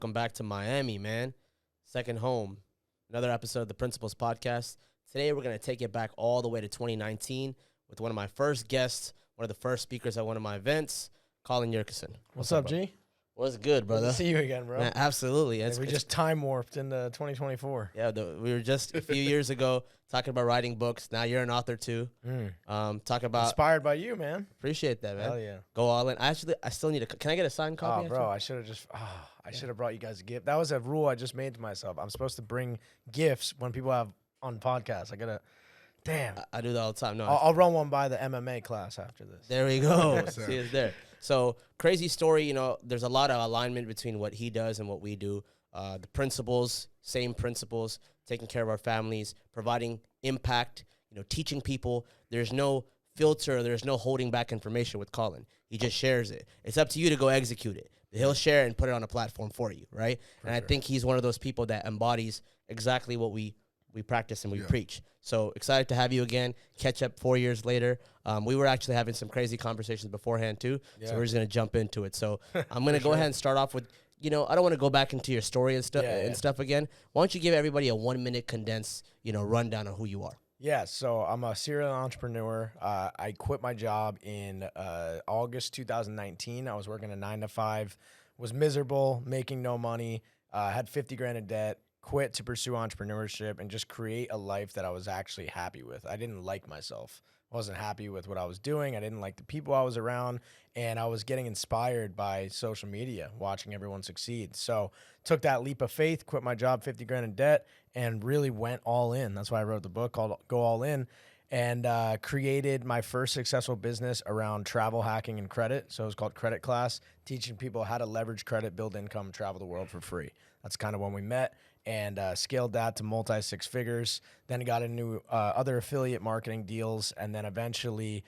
Welcome back to Miami, man. Second home. Another episode of the Principles Podcast. Today, we're going to take it back all the way to 2019 with one of my first guests, one of the first speakers at one of my events, Colin Yurcisin. What's up, G? What's good, brother? Good to see you again, bro. Man, absolutely. Yeah, we just time warped into 2024. Yeah, we were just a few years ago talking about writing books. Now you're an author too. Talk about inspired by you, man. Appreciate that, man. Hell yeah. Go all in. I still need can I get a signed copy? Oh, bro, I should have brought you guys a gift. That was a rule I just made to myself. I'm supposed to bring gifts when people have on podcasts. I gotta. Damn. I do that all the time. No, I'll run one by the MMA class after this. There we go. See, it's there. So crazy story. You know, there's a lot of alignment between what he does and what we do. The principles, same principles, taking care of our families, providing impact, teaching people. There's no filter. There's no holding back information with Colin. He just shares it. It's up to you to go execute it. He'll share it and put it on a platform for you, right? I think he's one of those people that embodies exactly what we practice and we preach. So excited to have you again, catch up 4 years later. We were actually having some crazy conversations beforehand too. Yeah. So we're just going to jump into it. So I'm going to go ahead and start off with, I don't want to go back into your story and stuff again. Why don't you give everybody a 1 minute condensed, rundown on who you are? Yeah, so I'm a serial entrepreneur. I quit my job in August 2019. I was working a 9-to-5, was miserable, making no money, had 50 grand in debt. Quit to pursue entrepreneurship and just create a life that I was actually happy with. I didn't like myself. I wasn't happy with what I was doing. I didn't like the people I was around, and I was getting inspired by social media, watching everyone succeed. So took that leap of faith, quit my job, 50 grand in debt, and really went all in. That's why I wrote the book called Go All In, and created my first successful business around travel hacking and credit. So it was called Credit Class, teaching people how to leverage credit, build income, travel the world for free. That's kind of when we met. And scaled that to multi-six figures, then got into other affiliate marketing deals, and then eventually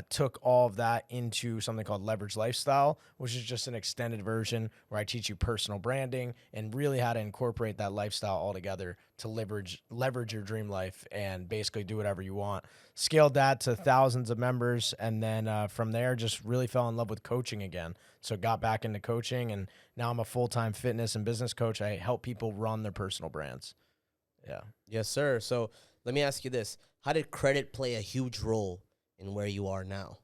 took all of that into something called Leverage Lifestyle, which is just an extended version where I teach you personal branding and really how to incorporate that lifestyle all together to leverage your dream life and basically do whatever you want. Scaled that to thousands of members, and then from there just really fell in love with coaching again. So got back into coaching, and now I'm a full-time fitness and business coach. I help people run their personal brands. Yeah. Yes, sir. So let me ask you this. How did credit play a huge role in where you are now?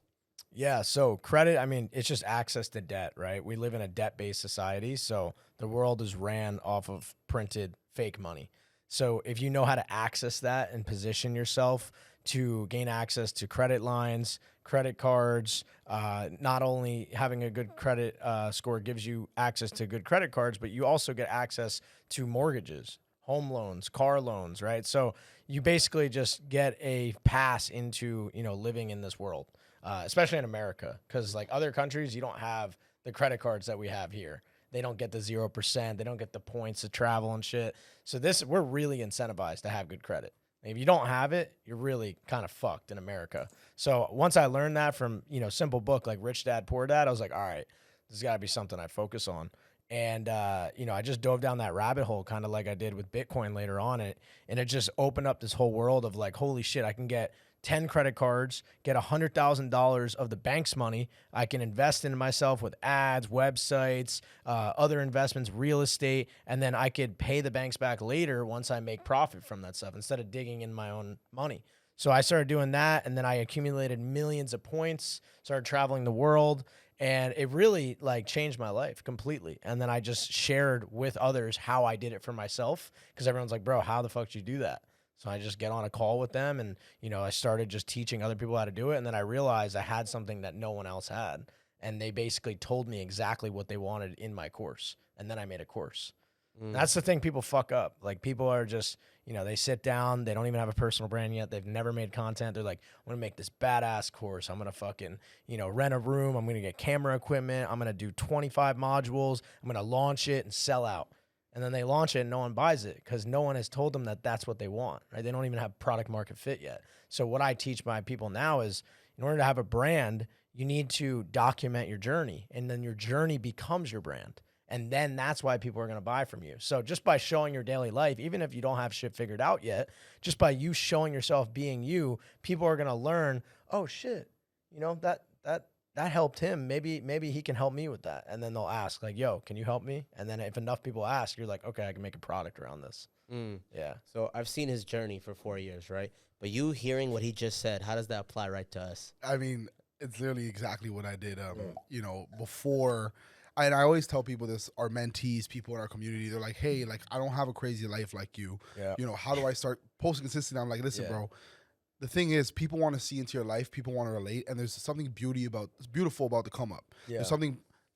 Yeah, so credit, it's just access to debt, right? We live in a debt-based society, so the world is ran off of printed fake money. So if you know how to access that and position yourself to gain access to credit lines, credit cards, not only having a good credit score gives you access to good credit cards, but you also get access to mortgages, home loans, car loans, right? So you basically just get a pass into, living in this world, especially in America, because like other countries, you don't have the credit cards that we have here. They don't get the 0%. They don't get the points to travel and shit. So we're really incentivized to have good credit. If you don't have it, you're really kind of fucked in America. So once I learned that from, simple book like Rich Dad, Poor Dad, I was like, all right, this has got to be something I focus on. And, I just dove down that rabbit hole kind of like I did with Bitcoin later on. And it just opened up this whole world of like, holy shit, I can get 10 credit cards, get $100,000 of the bank's money. I can invest in myself with ads, websites, other investments, real estate, and then I could pay the banks back later once I make profit from that stuff instead of digging in my own money. So I started doing that, and then I accumulated millions of points, started traveling the world, and it really like changed my life completely. And then I just shared with others how I did it for myself, because everyone's like, bro, how the fuck did you do that? So I just get on a call with them, and, I started just teaching other people how to do it. And then I realized I had something that no one else had. And they basically told me exactly what they wanted in my course. And then I made a course. That's the thing people fuck up. Like people are just, they sit down, they don't even have a personal brand yet. They've never made content. They're like, I'm going to make this badass course. I'm going to fucking, rent a room. I'm going to get camera equipment. I'm going to do 25 modules. I'm going to launch it and sell out. And then they launch it and no one buys it because no one has told them that that's what they want, right? They don't even have product market fit yet. So what I teach my people now is in order to have a brand, you need to document your journey, and then your journey becomes your brand. And then that's why people are going to buy from you. So just by showing your daily life, even if you don't have shit figured out yet, just by you showing yourself being you, people are going to learn, oh shit, that that helped him. Maybe he can help me with that. And then they'll ask like, yo, can you help me? And then if enough people ask, you're like, okay, I can make a product around this. Yeah. So I've seen his journey for 4 years, right? But you hearing what he just said, how does that apply right to us? I mean, it's literally exactly what I did. You know, before, and I always tell people this: our mentees, people in our community, they're like, "Hey, like I don't have a crazy life like you. Yeah. You know, how do I start posting consistently?" I'm like, "Listen, bro. The thing is, people want to see into your life. People want to relate, and there's something beautiful about the come up. Yeah.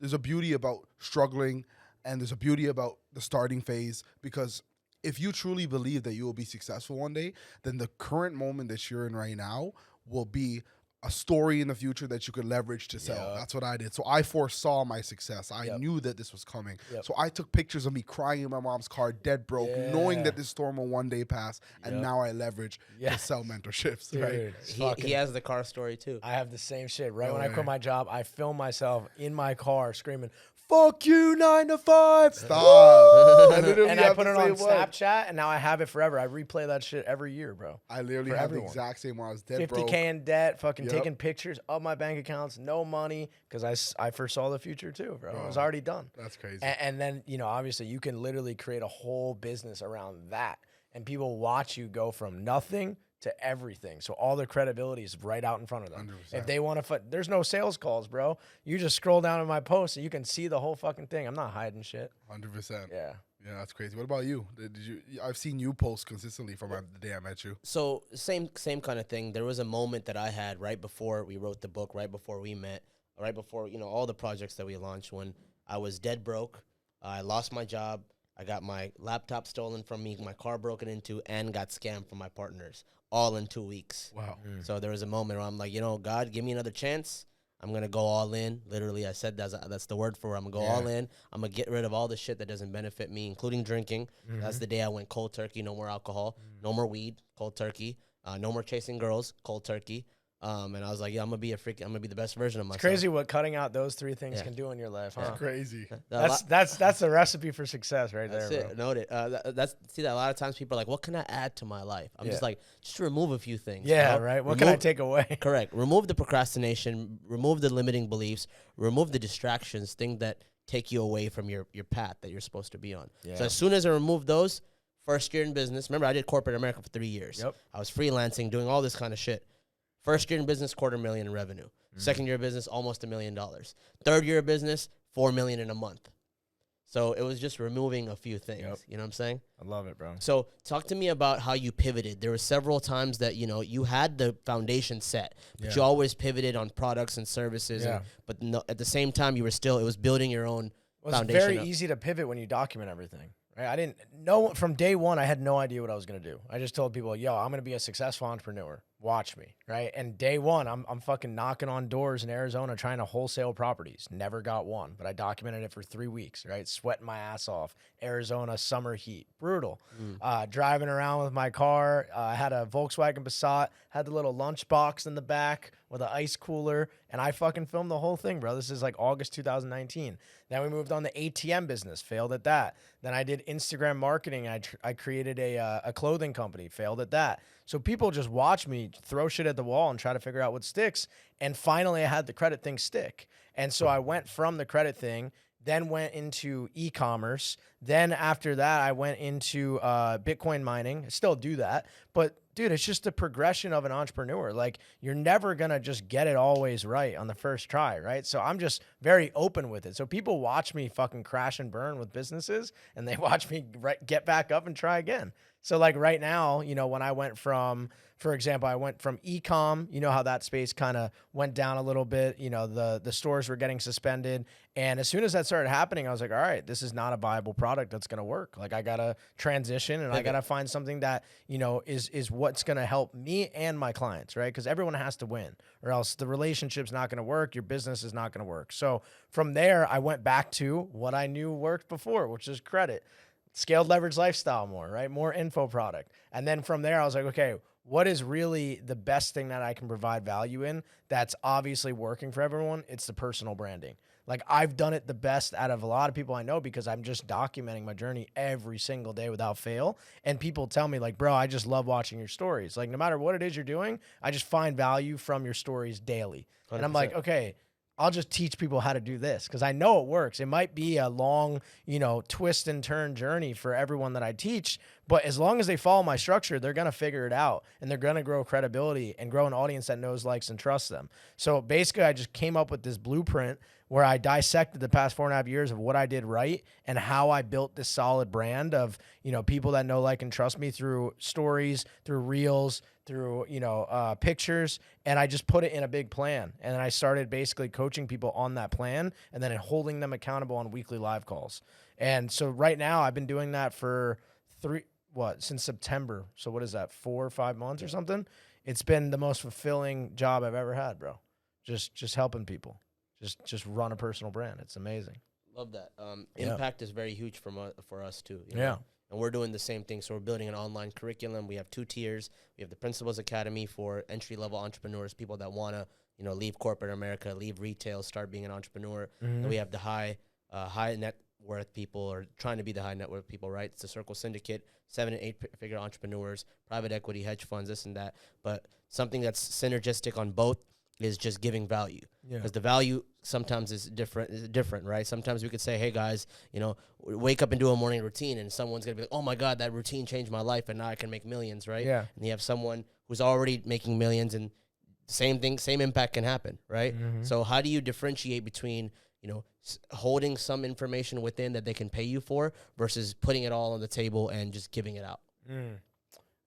There's a beauty about struggling, and there's a beauty about the starting phase because." If you truly believe that you will be successful one day, then the current moment that you're in right now will be a story in the future that you could leverage to sell. Yep. That's what I did. So I foresaw my success. I knew that this was coming. So I took pictures of me crying in my mom's car, dead broke, knowing that this storm will one day pass. And now I leverage to sell mentorships. Dude, right? He has the car story too. I have the same shit. Right when I quit my job, I filmed myself in my car screaming, "Fuck you, 9 to 5." Stop. And I put it on Snapchat, and now I have it forever. I replay that shit every year, bro. I literally have the exact same when I was dead broke. 50K in debt, fucking taking pictures of my bank accounts, no money, because I foresaw the future too, bro. It was already done. That's crazy. And then, you know, obviously you can literally create a whole business around that. And people watch you go from nothing to everything. So all their credibility is right out in front of them. 100%. If they want to, there's no sales calls, bro. You just scroll down in my post and you can see the whole fucking thing. I'm not hiding shit. 100%. Yeah. Yeah, that's crazy. What about you? Did you? I've seen you post consistently from the day I met you. So same kind of thing. There was a moment that I had right before we wrote the book, right before we met, right before, you know, all the projects that we launched, when I was dead broke. I lost my job. I got my laptop stolen from me, my car broken into, and got scammed from my partners, all in 2 weeks. Wow. So there was a moment where I'm like, you know, God, give me another chance. I'm going to go all in. Literally, I said that's the word for it. I'm going to go all in. I'm going to get rid of all the shit that doesn't benefit me, including drinking. That's the day I went cold turkey. No more alcohol. No more weed. Cold turkey. No more chasing girls. Cold turkey. And I was like, yeah, I'm going to be the best version of myself. It's crazy what cutting out those 3 things can do in your life, huh? That's crazy. That's a recipe for success right That's there, it. bro. Note it. That a lot of times people are like, what can I add to my life? I'm just like, just remove a few things. Yeah, bro. right. What can I take away? Correct. Remove the procrastination. Remove the limiting beliefs. Remove the distractions, things that take you away from your path that you're supposed to be on. Yeah. So as soon as I remove those, first year in business, remember I did corporate America for 3 years. Yep. I was freelancing, doing all this kind of shit. First year in business, $250,000 in revenue. Second year of business, almost $1 million. Third year of business, $4 million in a month. So it was just removing a few things. Yep. You know what I'm saying? I love it, bro. So talk to me about how you pivoted. There were several times that, you know, you had the foundation set, but you always pivoted on products and services. Yeah. But no, at the same time, it was building your own Well, foundation. it's very easy to pivot when you document everything. Right? I didn't know from day one. I had no idea what I was gonna do. I just told people, "Yo, I'm gonna be a successful entrepreneur. Watch me." Right? And day one, I'm fucking knocking on doors in Arizona trying to wholesale properties. Never got one, but I documented it for 3 weeks. Right? Sweating my ass off. Arizona summer heat, brutal. Driving around with my car. I had a Volkswagen Passat. Had the little lunch box in the back with an ice cooler, and I fucking filmed the whole thing, bro. This is like August 2019. Then we moved on the ATM business, failed at that. Then I did Instagram marketing. I created a clothing company, failed at that. So people just watch me throw shit at the wall and try to figure out what sticks. And finally, I had the credit thing stick. And so I went from the credit thing, then went into e-commerce. Then after that, I went into Bitcoin mining. I still do that. But, dude, it's just the progression of an entrepreneur. Like, you're never going to just get it always right on the first try, right? So I'm just very open with it. So people watch me fucking crash and burn with businesses, and they watch me get back up and try again. So, like, right now, you know, when I went from, for example, I went from e-com, you know how that space kind of went down a little bit. You know, the stores were getting suspended. And as soon as that started happening, I was like, all right, this is not a viable product that's going to work. Like, I got to transition, and I got to find something that, you know, is what's going to help me and my clients, right? Because everyone has to win, or else the relationship's not going to work. Your business is not going to work. So from there, I went back to what I knew worked before, which is credit. Scaled leverage lifestyle more, right? More info product. And then from there, I was like, okay, what is really the best thing that I can provide value in that's obviously working for everyone? It's the personal branding. Like, I've done it the best out of a lot of people I know because I'm just documenting my journey every single day without fail. And people tell me, like, bro, I just love watching your stories. Like, no matter what it is you're doing, I just find value from your stories daily. 100%. And I'm like, okay, I'll just teach people how to do this because I know it works. It might be a long, twist and turn journey for everyone that I teach, but as long as they follow my structure, they're going to figure it out and they're going to grow credibility and grow an audience that knows, likes, and trusts them. So basically, I just came up with this blueprint where I dissected the past 4.5 years of what I did right and how I built this solid brand of, people that know, like, and trust me through stories, through reels, through, pictures. And I just put it in a big plan. And then I started basically coaching people on that plan and then holding them accountable on weekly live calls. And so right now I've been doing that for since September. So what is that, 4 or 5 months or something? It's been the most fulfilling job I've ever had, bro. Just helping people. Just run a personal brand. It's amazing. Love that. Impact is very huge for us too. Yeah. And we're doing the same thing. So we're building an online curriculum. We have 2 tiers. We have the Principles Academy for entry-level entrepreneurs, people that want to, leave corporate America, leave retail, start being an entrepreneur. And we have the high net worth people, or trying to be the high net worth people, right? It's the Circle Syndicate, 7 and 8 figure entrepreneurs, private equity, hedge funds, this and that. But something that's synergistic on both is just giving value, because the value sometimes is different, right? Sometimes we could say, hey guys, wake up and do a morning routine, and someone's gonna be like, oh my God, that routine changed my life, and now I can make millions, right? Yeah. And you have someone who's already making millions, and same impact can happen, right? So how do you differentiate between, holding some information within that they can pay you for versus putting it all on the table and just giving it out?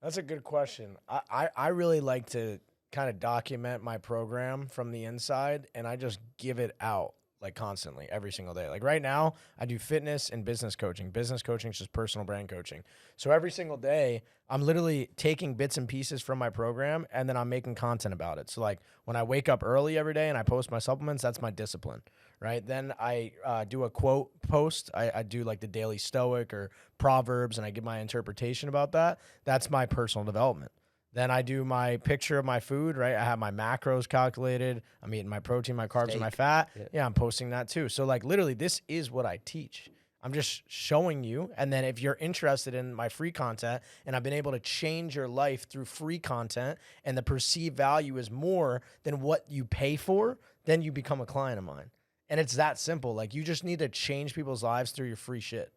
That's a good question. I really like to kind of document my program from the inside, and I just give it out like constantly every single day. Like right now I do fitness and business coaching. Business coaching is just personal brand coaching. So every single day I'm literally taking bits and pieces from my program and then I'm making content about it. So like when I wake up early every day and I post my supplements, that's my discipline, right? Then I do a quote post. I do like the daily stoic or proverbs, and I give my interpretation about that. That's my personal development. Then I do my picture of my food, right? I have my macros calculated. I'm eating my protein, my carbs, and my fat. Yeah, I'm posting that too. So like literally this is what I teach. I'm just showing you. And then if you're interested in my free content and I've been able to change your life through free content and the perceived value is more than what you pay for, then you become a client of mine. And it's that simple. Like you just need to change people's lives through your free shit,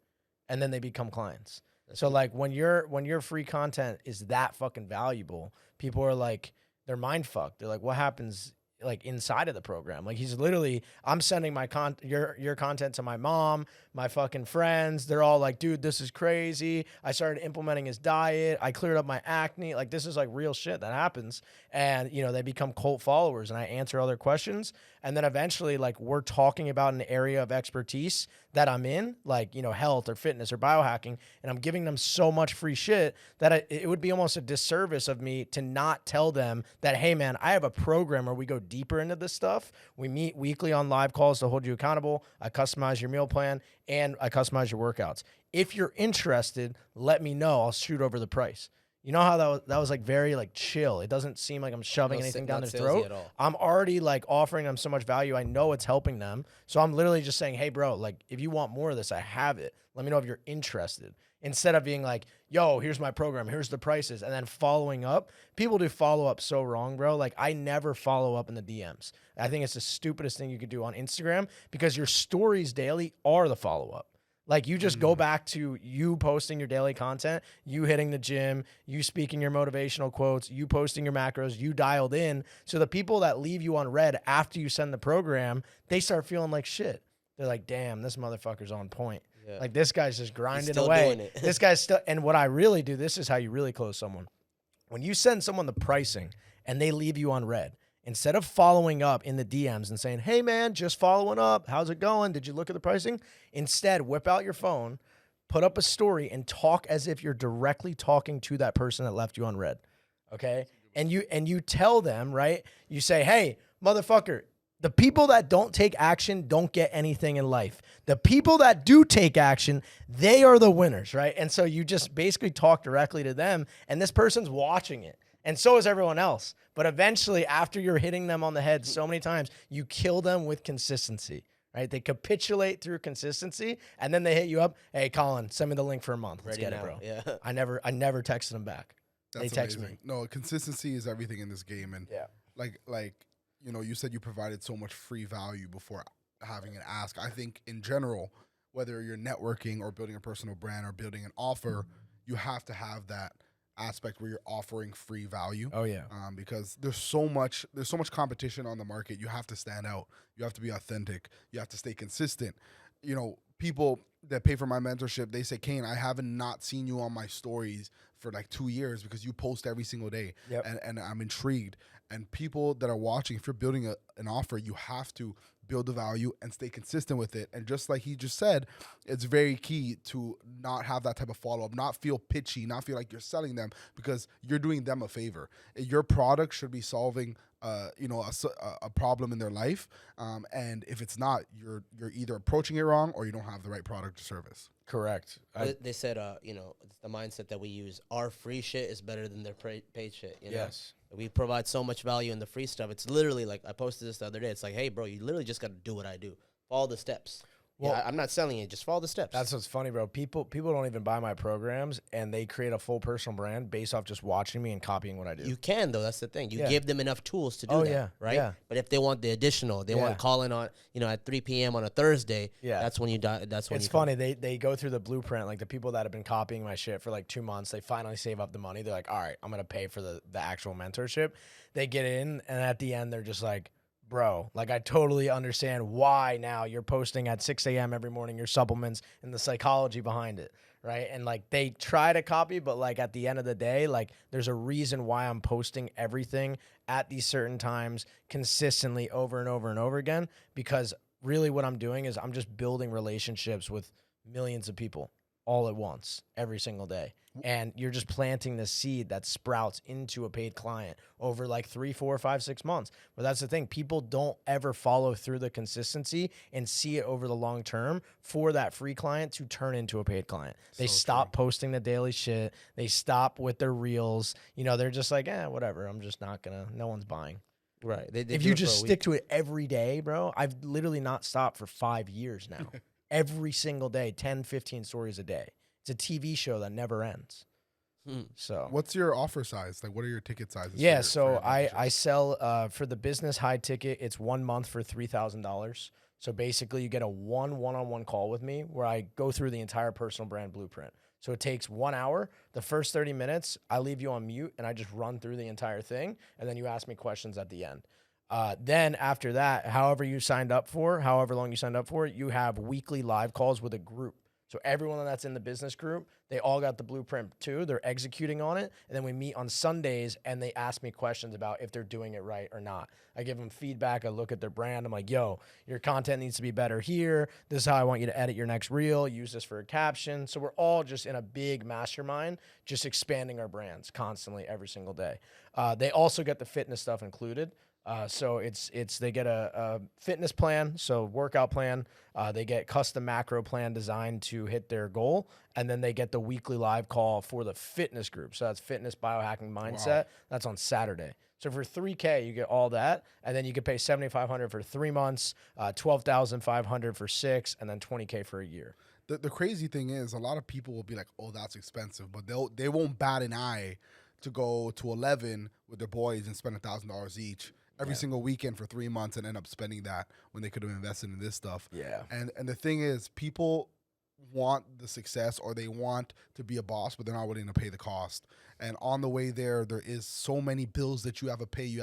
and then they become clients. So like when your free content is that fucking valuable, people are like, they're mind fucked. They're like, what happens like inside of the program? Like he's literally, I'm sending my your content to my mom, my fucking friends. They're all like, dude, this is crazy. I started implementing his diet. I cleared up my acne. Like this is like real shit that happens. And they become cult followers, and I answer other questions. And then eventually like we're talking about an area of expertise that I'm in, like, health or fitness or biohacking. And I'm giving them so much free shit that it would be almost a disservice of me to not tell them that, hey man, I have a program where we go deeper into this stuff. We meet weekly on live calls to hold you accountable. I customize your meal plan and I customize your workouts. If you're interested, let me know. I'll shoot over the price. You know how that was like very like chill. It doesn't seem like I'm shoving anything down their throat. I'm already like offering them so much value. I know it's helping them. So I'm literally just saying, hey bro, like if you want more of this, I have it. Let me know if you're interested. Instead of being like, yo, here's my program, here's the prices, and then following up. People do follow up so wrong, bro. Like I never follow up in the DMs. I think it's the stupidest thing you could do on Instagram, because your stories daily are the follow up. Like you just go back to you posting your daily content, you hitting the gym, you speaking your motivational quotes, you posting your macros, you dialed in. So the people that leave you on red after you send the program, they start feeling like shit. They're like, damn, this motherfucker's on point. Yeah. Like this guy's just grinding away. This guy's still, and what I really do, this is how you really close someone. When you send someone the pricing and they leave you on red, instead of following up in the DMs and saying, hey man, just following up, how's it going? Did you look at the pricing? Instead, whip out your phone, put up a story, and talk as if you're directly talking to that person that left you on red. Okay? And you tell them, right? You say, hey, motherfucker, the people that don't take action don't get anything in life. The people that do take action, they are the winners, right? And so you just basically talk directly to them, and this person's watching it. And so is everyone else. But eventually, after you're hitting them on the head so many times, you kill them with consistency, right? They capitulate through consistency, and then they hit you up. Hey, Colin, send me the link for a month. Let's get it, bro. Yeah. I never texted them back. They text me. No, consistency is everything in this game. And like you know, you said you provided so much free value before having an ask. I think in general, whether you're networking or building a personal brand or building an offer, you have to have that aspect where you're offering free value. Oh yeah. Because there's so much competition on the market. You have to stand out. You have to be authentic. You have to stay consistent. You know, people that pay for my mentorship, they say, Kane, I haven't not seen you on my stories for like 2 years because you post every single day. Yep. And I'm intrigued. And people that are watching, if you're building an offer, you have to build the value and stay consistent with it. And just like he just said, it's very key to not have that type of follow-up, not feel pitchy, not feel like you're selling them, because you're doing them a favor. Your product should be solving a problem in their life. And if it's not, you're either approaching it wrong or you don't have the right product or service. Correct. They said, it's the mindset that we use. Our free shit is better than their paid shit. You know? Yes. We provide so much value in the free stuff. It's literally like, I posted this the other day. It's like, hey, bro, you literally just got to do what I do. Follow the steps. Well, I'm not selling it. Just follow the steps. That's what's funny, bro. People don't even buy my programs, and they create a full personal brand based off just watching me and copying what I do. You can, though. That's the thing. You give them enough tools to do that, right? Yeah. But if they want the additional, they want Colin on, at 3 p.m. on a Thursday, that's when you die. That's when it's funny. They go through the blueprint. Like the people that have been copying my shit for like 2 months, they finally save up the money. They're like, all right, I'm going to pay for the actual mentorship. They get in, and at the end, they're just like, bro, like I totally understand why now you're posting at 6 a.m. every morning, your supplements and the psychology behind it, right? And like they try to copy, but like at the end of the day, like there's a reason why I'm posting everything at these certain times consistently over and over and over again, because really what I'm doing is I'm just building relationships with millions of people all at once every single day. And you're just planting the seed that sprouts into a paid client over like 3, 4, 5, 6 months. But that's the thing. People don't ever follow through the consistency and see it over the long term for that free client to turn into a paid client. They stop posting the daily shit. They stop with their reels. They're just like, whatever. I'm just not going to, no one's buying. Right. They if you just stick to it every day, bro, I've literally not stopped for 5 years now. Every single day, 10, 15 stories a day. It's a TV show that never ends. So what's your offer size? Like, what are your ticket sizes? Yeah, so I sell for the business high ticket. It's 1 month for $3,000. So basically, you get a one-on-one call with me where I go through the entire personal brand blueprint. So it takes 1 hour. The first 30 minutes, I leave you on mute and I just run through the entire thing, and then you ask me questions at the end. Then after that, however long you signed up for, you have weekly live calls with a group. So everyone that's in the business group, they all got the blueprint too. They're executing on it. And then we meet on Sundays and they ask me questions about if they're doing it right or not. I give them feedback. I look at their brand. I'm like, yo, your content needs to be better here. This is how I want you to edit your next reel. Use this for a caption. So we're all just in a big mastermind, just expanding our brands constantly every single day. They also get the fitness stuff included. So they get a fitness plan, so workout plan. They get custom macro plan designed to hit their goal, and then they get the weekly live call for the fitness group. So that's fitness biohacking mindset. Wow. That's on Saturday. So for $3,000, you get all that, and then you can pay $7,500 for 3 months, $12,500 for 6, and then $20,000 for a year. The crazy thing is, a lot of people will be like, "Oh, that's expensive," but they won't bat an eye to go to 11 with their boys and spend $1,000 each every single weekend for 3 months and end up spending that when they could have invested in this stuff. Yeah. And the thing is, people want the success or they want to be a boss, but they're not willing to pay the cost. And on the way there is so many bills that you have to pay.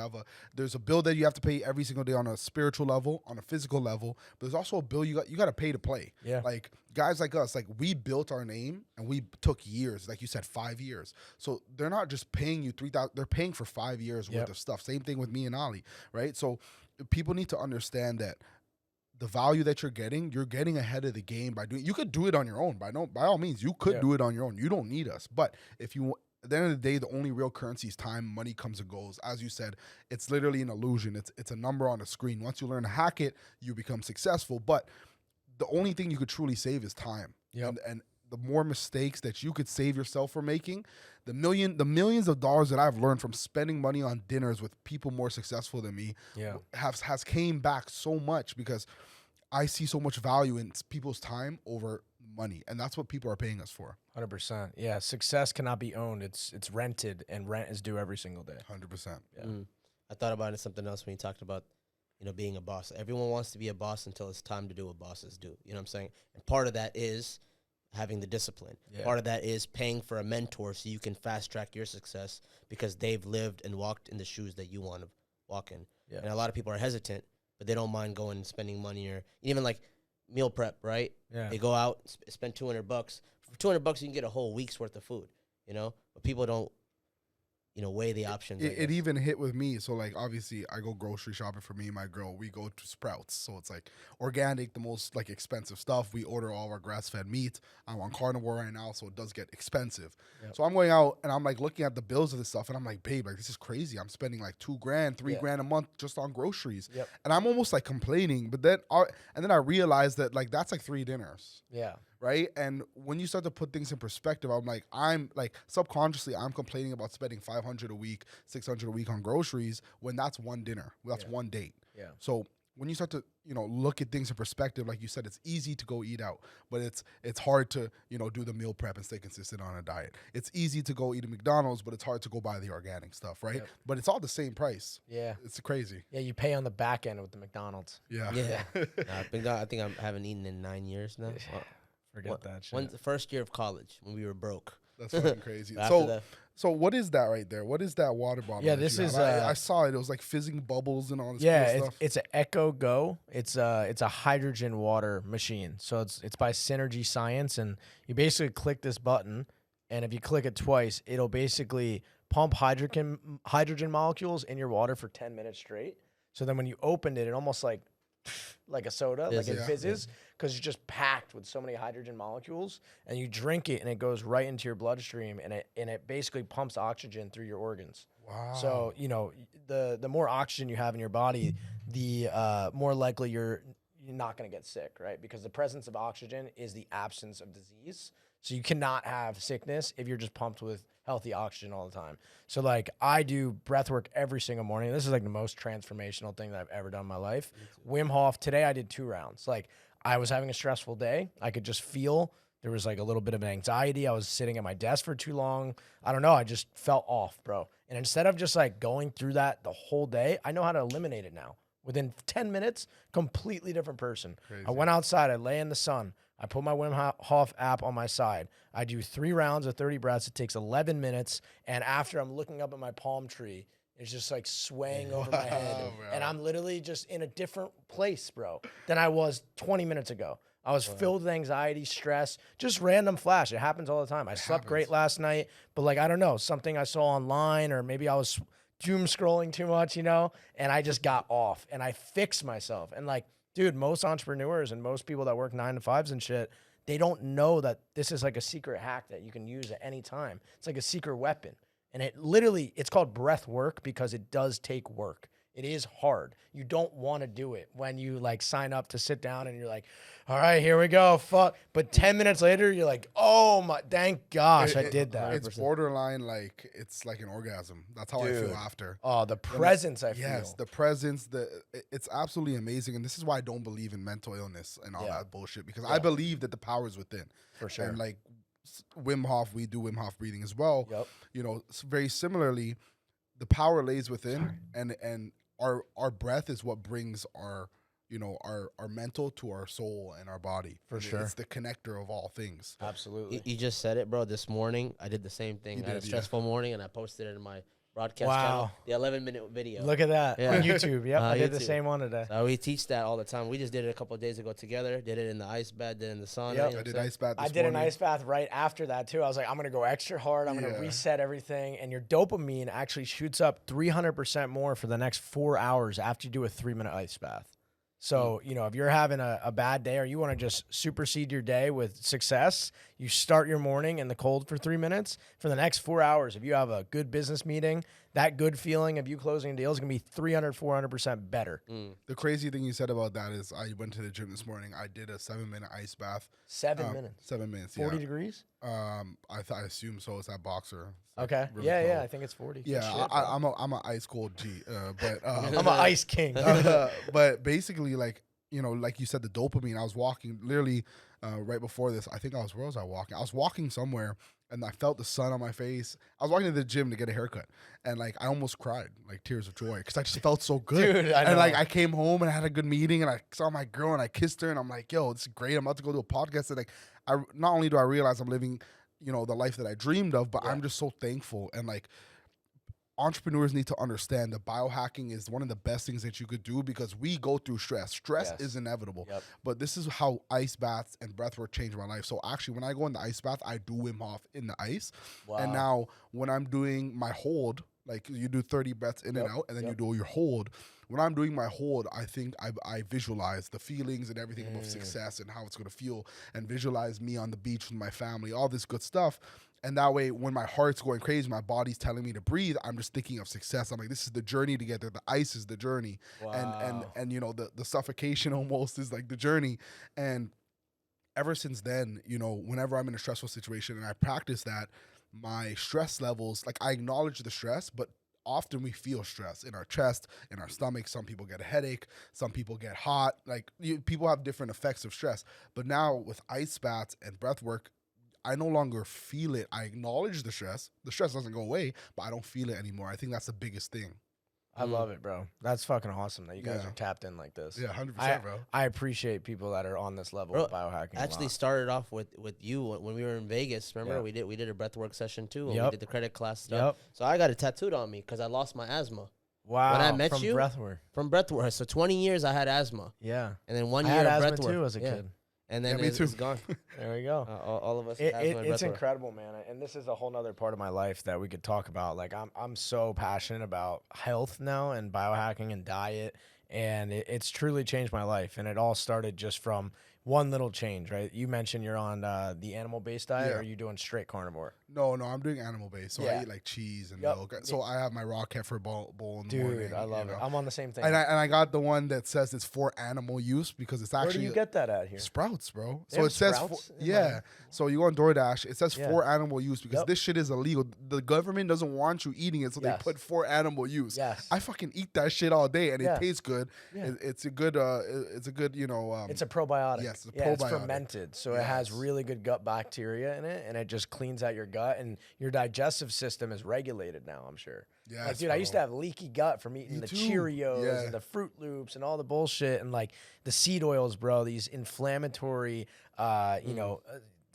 There's a bill that you have to pay every single day on a spiritual level, on a physical level, but there's also a bill you got to pay to play. Yeah. Like guys like us, like we built our name and we took years, like you said, 5 years. So they're not just paying you $3,000, they're paying for 5 years worth of stuff. Same thing with me and Ali, right? So people need to understand that the value that you're getting ahead of the game by doing. You could do it on your own. By all means, you could do it on your own. You don't need us. But if you, at the end of the day, the only real currency is time. Money comes and goes. As you said, it's literally an illusion. It's a number on a screen. Once you learn to hack it, you become successful. But the only thing you could truly save is time. Yep. And the more mistakes that you could save yourself from making, the millions of dollars that I've learned from spending money on dinners with people more successful than me has came back so much because I see so much value in people's time over money, and that's what people are paying us for. 100%. Yeah, success cannot be owned. It's rented, and rent is due every single day. 100%. Yeah. I thought about it something else when you talked about, being a boss. Everyone wants to be a boss until it's time to do what bosses do. You know what I'm saying? And part of that is having the discipline. Yeah. Part of that is paying for a mentor so you can fast track your success because they've lived and walked in the shoes that you want to walk in. Yeah. And a lot of people are hesitant, but they don't mind going and spending money, or even like meal prep, right? Yeah. They go out, spend $200. For $200, you can get a whole week's worth of food, But people don't, weigh the options. It even hit with me. So, like, obviously, I go grocery shopping for me and my girl. We go to Sprouts. So, it's, like, organic, the most, like, expensive stuff. We order all of our grass-fed meat. I'm on carnivore right now, so it does get expensive. Yep. So, I'm going out, and I'm, like, looking at the bills of this stuff, and I'm like, babe, like, this is crazy. I'm spending, like, $2,000, $3,000 a month just on groceries. Yep. And I'm almost, like, complaining. But then, I realized that, like, that's, like, 3 dinners. Yeah. Right. And when you start to put things in perspective, I'm like subconsciously, I'm complaining about spending $500 a week, $600 a week on groceries when that's one dinner. That's one date. Yeah. So when you start to, look at things in perspective, like you said, it's easy to go eat out, but it's hard to, do the meal prep and stay consistent on a diet. It's easy to go eat at McDonald's, but it's hard to go buy the organic stuff. Right. Yep. But it's all the same price. Yeah. It's crazy. Yeah. You pay on the back end with the McDonald's. Yeah. Yeah. I think I haven't eaten in 9 years now. Forget that shit. When's the first year of college when we were broke? That's fucking crazy. After So what is that right there? What is that water bottle? Yeah, that this you is, have? I saw it. It was like fizzing bubbles and all this Yeah, cool stuff. it's an Echo Go. It's a hydrogen water machine. So it's by Synergy Science, and you basically click this button, and if you click it twice, it'll basically pump hydrogen molecules in your water for 10 minutes straight. So then when you opened it, it almost like a soda, like it fizzes, because you're just packed with so many hydrogen molecules, and you drink it, and it goes right into your bloodstream, and it basically pumps oxygen through your organs. Wow. So the more oxygen you have in your body, the more likely you're not going to get sick, right? Because the presence of oxygen is the absence of disease. So you cannot have sickness if you're just pumped with healthy oxygen all the time. So like I do breath work every single morning. This is like the most transformational thing that I've ever done in my life. Wim Hof, today I did 2 rounds. Like I was having a stressful day. I could just feel there was like a little bit of anxiety. I was sitting at my desk for too long. I don't know. I just felt off, bro. And instead of just like going through that the whole day, I know how to eliminate it now. Within 10 minutes, completely different person. Crazy. I went outside. I lay in the sun. I put my Wim Hof app on my side. I do 3 rounds of 30 breaths. It takes 11 minutes. And after I'm looking up at my palm tree, it's just like swaying over my head. And I'm literally just in a different place, bro, than I was 20 minutes ago. I was filled with anxiety, stress, just random flash. It happens all the time. I slept great last night, but like, I don't know, something I saw online, or maybe I was doom scrolling too much, and I just got off and I fixed myself. And like, dude, most entrepreneurs and most people that work 9 to 5s and shit, they don't know that this is like a secret hack that you can use at any time. It's like a secret weapon. And it's called breath work because it does take work. It is hard. You don't want to do it when you like sign up to sit down and you're like, all right, here we go. Fuck. But 10 minutes later, you're like, oh my, thank gosh, I did that. It's borderline like it's like an orgasm. That's how I feel after. Oh, the presence I feel. Yes, the presence. It's absolutely amazing, and this is why I don't believe in mental illness and all that bullshit, because I believe that the power is within. For sure. And like Wim Hof, we do Wim Hof breathing as well. Yep. Very similarly, the power lays within, and our breath is what brings our mental to our soul and our body. For sure. It's the connector of all things. Absolutely. You just said it, bro. This morning, I did the same thing. I had a stressful morning, and I posted it in my broadcast channel, the 11-minute video. Look at that on YouTube. Yep, I did the YouTube. same one today. So we teach that all the time. We just did it a couple of days ago together. Did it in the ice bath, did it in the sauna. Yep. I did ice bath. I did an ice bath right after that too. I was like, I'm gonna go extra hard. I'm gonna reset everything, and your dopamine actually shoots up 300% more for the next 4 hours after you do a 3-minute ice bath. So, if you're having a bad day or you want to just supersede your day with success, you start your morning in the cold for 3 minutes. For the next 4 hours, if you have a good business meeting, that good feeling of you closing a deal is going to be 300, 400% better. The crazy thing you said about that is I went to the gym this morning. I did a 7-minute ice bath. 7 minutes. 7 minutes, 40 degrees? I assume so. It's that boxer. Okay. really Yeah, cold. I think it's 40. Yeah, Shit, I'm an ice cold G. But I'm an ice king. but basically, like you said, the dopamine. I was walking. Literally, right before this. I think where was I walking? I was walking somewhere, and I felt the sun on my face. I was walking to the gym to get a haircut, and like I almost cried, like tears of joy, because I just felt so good. Dude, I know. And like I came home and I had a good meeting, and I saw my girl and I kissed her, and I'm like, yo, this is great. I'm about to go to a podcast, and like I not only do I realize I'm living, you know, the life that I dreamed of, but I'm just so thankful. And like entrepreneurs need to understand that biohacking is one of the best things that you could do, because we go through stress. Stress is inevitable. But this is how ice baths and breathwork changed my life. So actually, when I go in the ice bath, I do Wim Hof in the ice. And now when I'm doing my hold, like you do 30 breaths in and out, and then you do your hold. When I'm doing my hold, I think I visualize the feelings and everything about success and how it's going to feel, and visualize me on the beach with my family, all this good stuff. And that way, when my heart's going crazy, my body's telling me to breathe, I'm just thinking of success. I'm like, this is the journey to get there. The ice is the journey. And you know, the suffocation almost is like the journey. And ever since then, you know, whenever I'm in a stressful situation and I practice that, my stress levels, like I acknowledge the stress, but often we feel stress in our chest, in our stomach. Some people get a headache. Some people get hot. Like people have different effects of stress. But now with ice baths and breath work, I no longer feel it. I acknowledge the stress. The stress doesn't go away, but I don't feel it anymore. I think that's the biggest thing. I love it, bro. That's fucking awesome that you guys are tapped in like this. Yeah, 100%, bro. I appreciate people that are on this level of biohacking. Actually started off with you when we were in Vegas. Remember, we did a breathwork session too, and we did the credit class stuff. So I got it tattooed on me because I lost my asthma. Wow. When I met from you, breathwork. From breathwork. So 20 years I had asthma. Yeah. And then 1 I year had of asthma breathwork too as a kid. And then it's gone. There we go. All of us. It's incredible, man. And this is a whole nother part of my life that we could talk about. Like I'm so passionate about health now and biohacking and diet, and it's truly changed my life. And it all started just from one little change, right? You mentioned you're on the animal-based diet, or are you doing straight carnivore? No, I'm doing animal-based. So I eat like cheese and milk. So I have my raw kefir bowl in the morning. Dude, I love it. I'm on the same thing. And I got the one that says it's for animal use, because it's actually... Where do you get that at here? Sprouts, bro. They So have it says... Sprouts? So you go on DoorDash, it says for animal use, because this shit is illegal. The government doesn't want you eating it, so they put for animal use. I fucking eat that shit all day, and it tastes good. It's a good, you know... it's a probiotic. Yes, it's a probiotic. It's fermented, so it has really good gut bacteria in it, and it just cleans out your gut, and your digestive system is regulated now, I'm sure. Yeah, like, dude, I used to have leaky gut from eating the Cheerios and the Fruit Loops and all the bullshit, and like the seed oils, bro, these inflammatory, you know,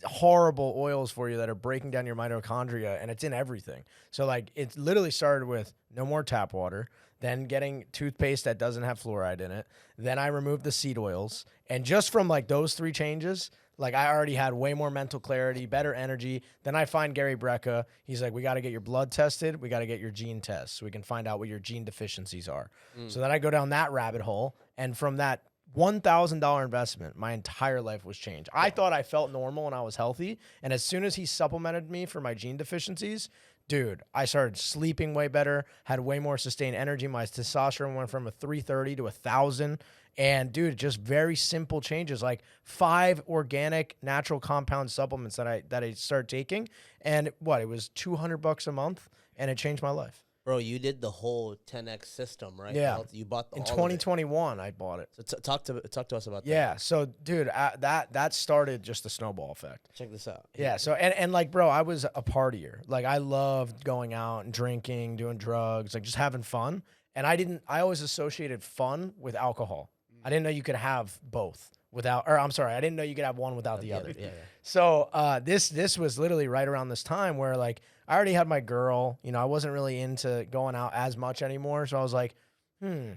horrible oils for you that are breaking down your mitochondria, and it's in everything. So like it literally started with no more tap water, then getting toothpaste that doesn't have fluoride in it. Then I removed the seed oils, and just from like those 3 changes, like I already had way more mental clarity, better energy. Then I find Gary Brecka. He's like, we got to get your blood tested. We got to get your gene tests so we can find out what your gene deficiencies are. So then I go down that rabbit hole, and from that $1,000 investment, my entire life was changed. I thought I felt normal and I was healthy, and as soon as he supplemented me for my gene deficiencies, dude, I started sleeping way better, had way more sustained energy. My testosterone went from a 330 to 1,000. And dude, just very simple changes, like 5 organic natural compound supplements that I started taking. And it was $200 a month, and it changed my life. Bro, you did the whole 10X system, right? Yeah. You bought in 2021, I bought it. So talk to us about that. Yeah. So, dude, that started just the snowball effect. Check this out. Yeah. So, and like, bro, I was a partier. Like, I loved going out and drinking, doing drugs, like just having fun. And I always associated fun with alcohol. I didn't know you could have both without, or I'm sorry, I didn't know you could have one without the other. Yeah. So this was literally right around this time where like I already had my girl, you know, I wasn't really into going out as much anymore. So I was like,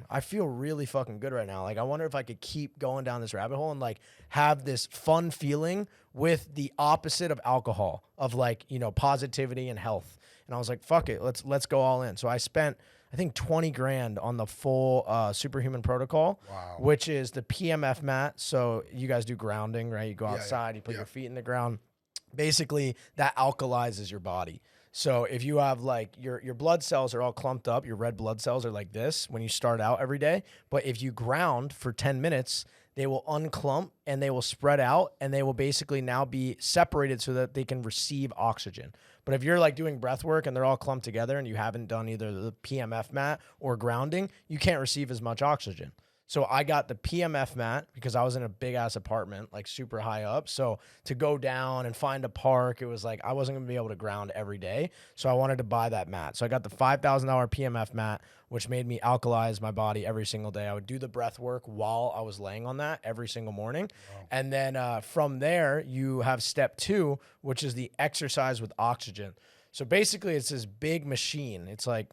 I feel really fucking good right now. Like, I wonder if I could keep going down this rabbit hole and like have this fun feeling with the opposite of alcohol, of like, you know, positivity and health. And I was like, fuck it, let's go all in. So I spent, I think, 20 grand on the full Superhuman protocol, which is the PMF mat. So you guys do grounding, right? You go outside, you put your feet in the ground. Basically, that alkalizes your body. So if you have like your blood cells are all clumped up, your red blood cells are like this when you start out every day. But if you ground for 10 minutes, they will unclump and they will spread out, and they will basically now be separated so that they can receive oxygen. But if you're like doing breath work and they're all clumped together and you haven't done either the PMF mat or grounding, you can't receive as much oxygen. So I got the PMF mat because I was in a big ass apartment, like super high up. So to go down and find a park, it was like I wasn't gonna be able to ground every day. So I wanted to buy that mat. So I got the $5,000 PMF mat, which made me alkalize my body every single day. I would do the breath work while I was laying on that every single morning. Wow. And then from there, you have step 2, which is the exercise with oxygen. So basically, it's this big machine. It's like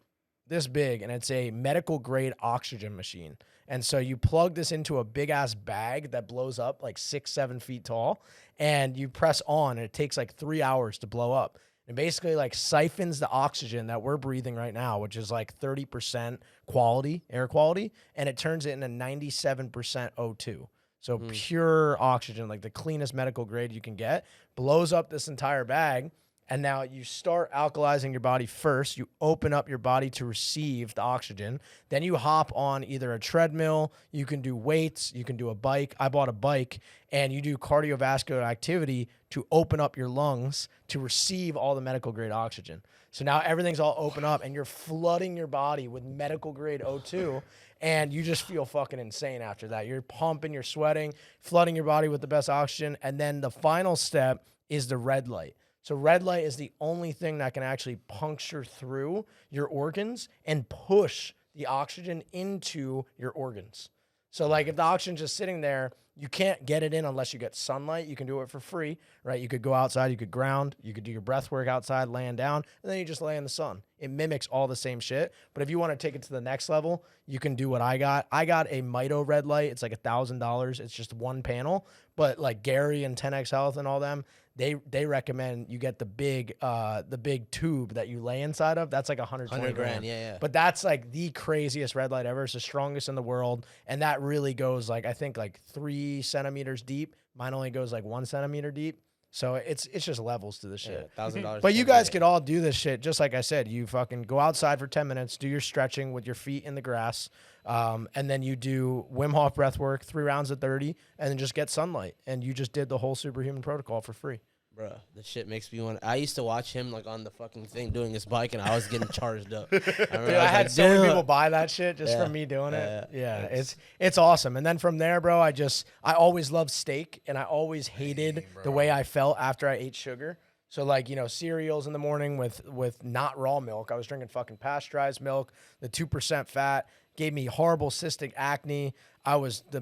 this big, and it's a medical grade oxygen machine. And so you plug this into a big ass bag that blows up like 6-7 feet tall, and you press on, and it takes like 3 hours to blow up. And basically like siphons the oxygen that we're breathing right now, which is like 30% quality, air quality, and it turns it into 97% O2. So pure oxygen, like the cleanest medical grade you can get, blows up this entire bag. And now you start alkalizing your body first. You open up your body to receive the oxygen. Then you hop on either a treadmill, you can do weights, you can do a bike. I bought a bike, and you do cardiovascular activity to open up your lungs to receive all the medical grade oxygen. So now everything's all open up, and you're flooding your body with medical grade O2, and you just feel fucking insane after that. You're pumping, you're sweating, flooding your body with the best oxygen. And then the final step is the red light. So red light is the only thing that can actually puncture through your organs and push the oxygen into your organs. So like if the oxygen's just sitting there, you can't get it in unless you get sunlight. You can do it for free, right? You could go outside, you could ground, you could do your breath work outside, laying down, and then you just lay in the sun. It mimics all the same shit. But if you want to take it to the next level, you can do what I got. I got a Mito red light. It's like $1,000. It's just one panel. But like Gary and 10X Health and all them, they recommend you get the big tube that you lay inside of. That's like 120 grand. Yeah. But that's like the craziest red light ever. It's the strongest in the world, and that really goes like I think like 3 centimeters deep. Mine only goes like 1 centimeter deep. So it's just levels to the shit. $1,000. But you guys could all do this shit just like I said. You fucking go outside for 10 minutes, do your stretching with your feet in the grass, and then you do Wim Hof breath work, 3 rounds of 30, and then just get sunlight. And you just did the whole superhuman protocol for free. Bruh, the shit makes me want. I used to watch him like on the fucking thing doing his bike, and I was getting charged up. I had so many people buy that shit just from me doing it. Yeah, it's awesome. And then from there, bro, I always loved steak, and I always hated the way I felt after I ate sugar. So like, you know, cereals in the morning with not raw milk. I was drinking fucking pasteurized milk, the 2% fat. Gave me horrible cystic acne.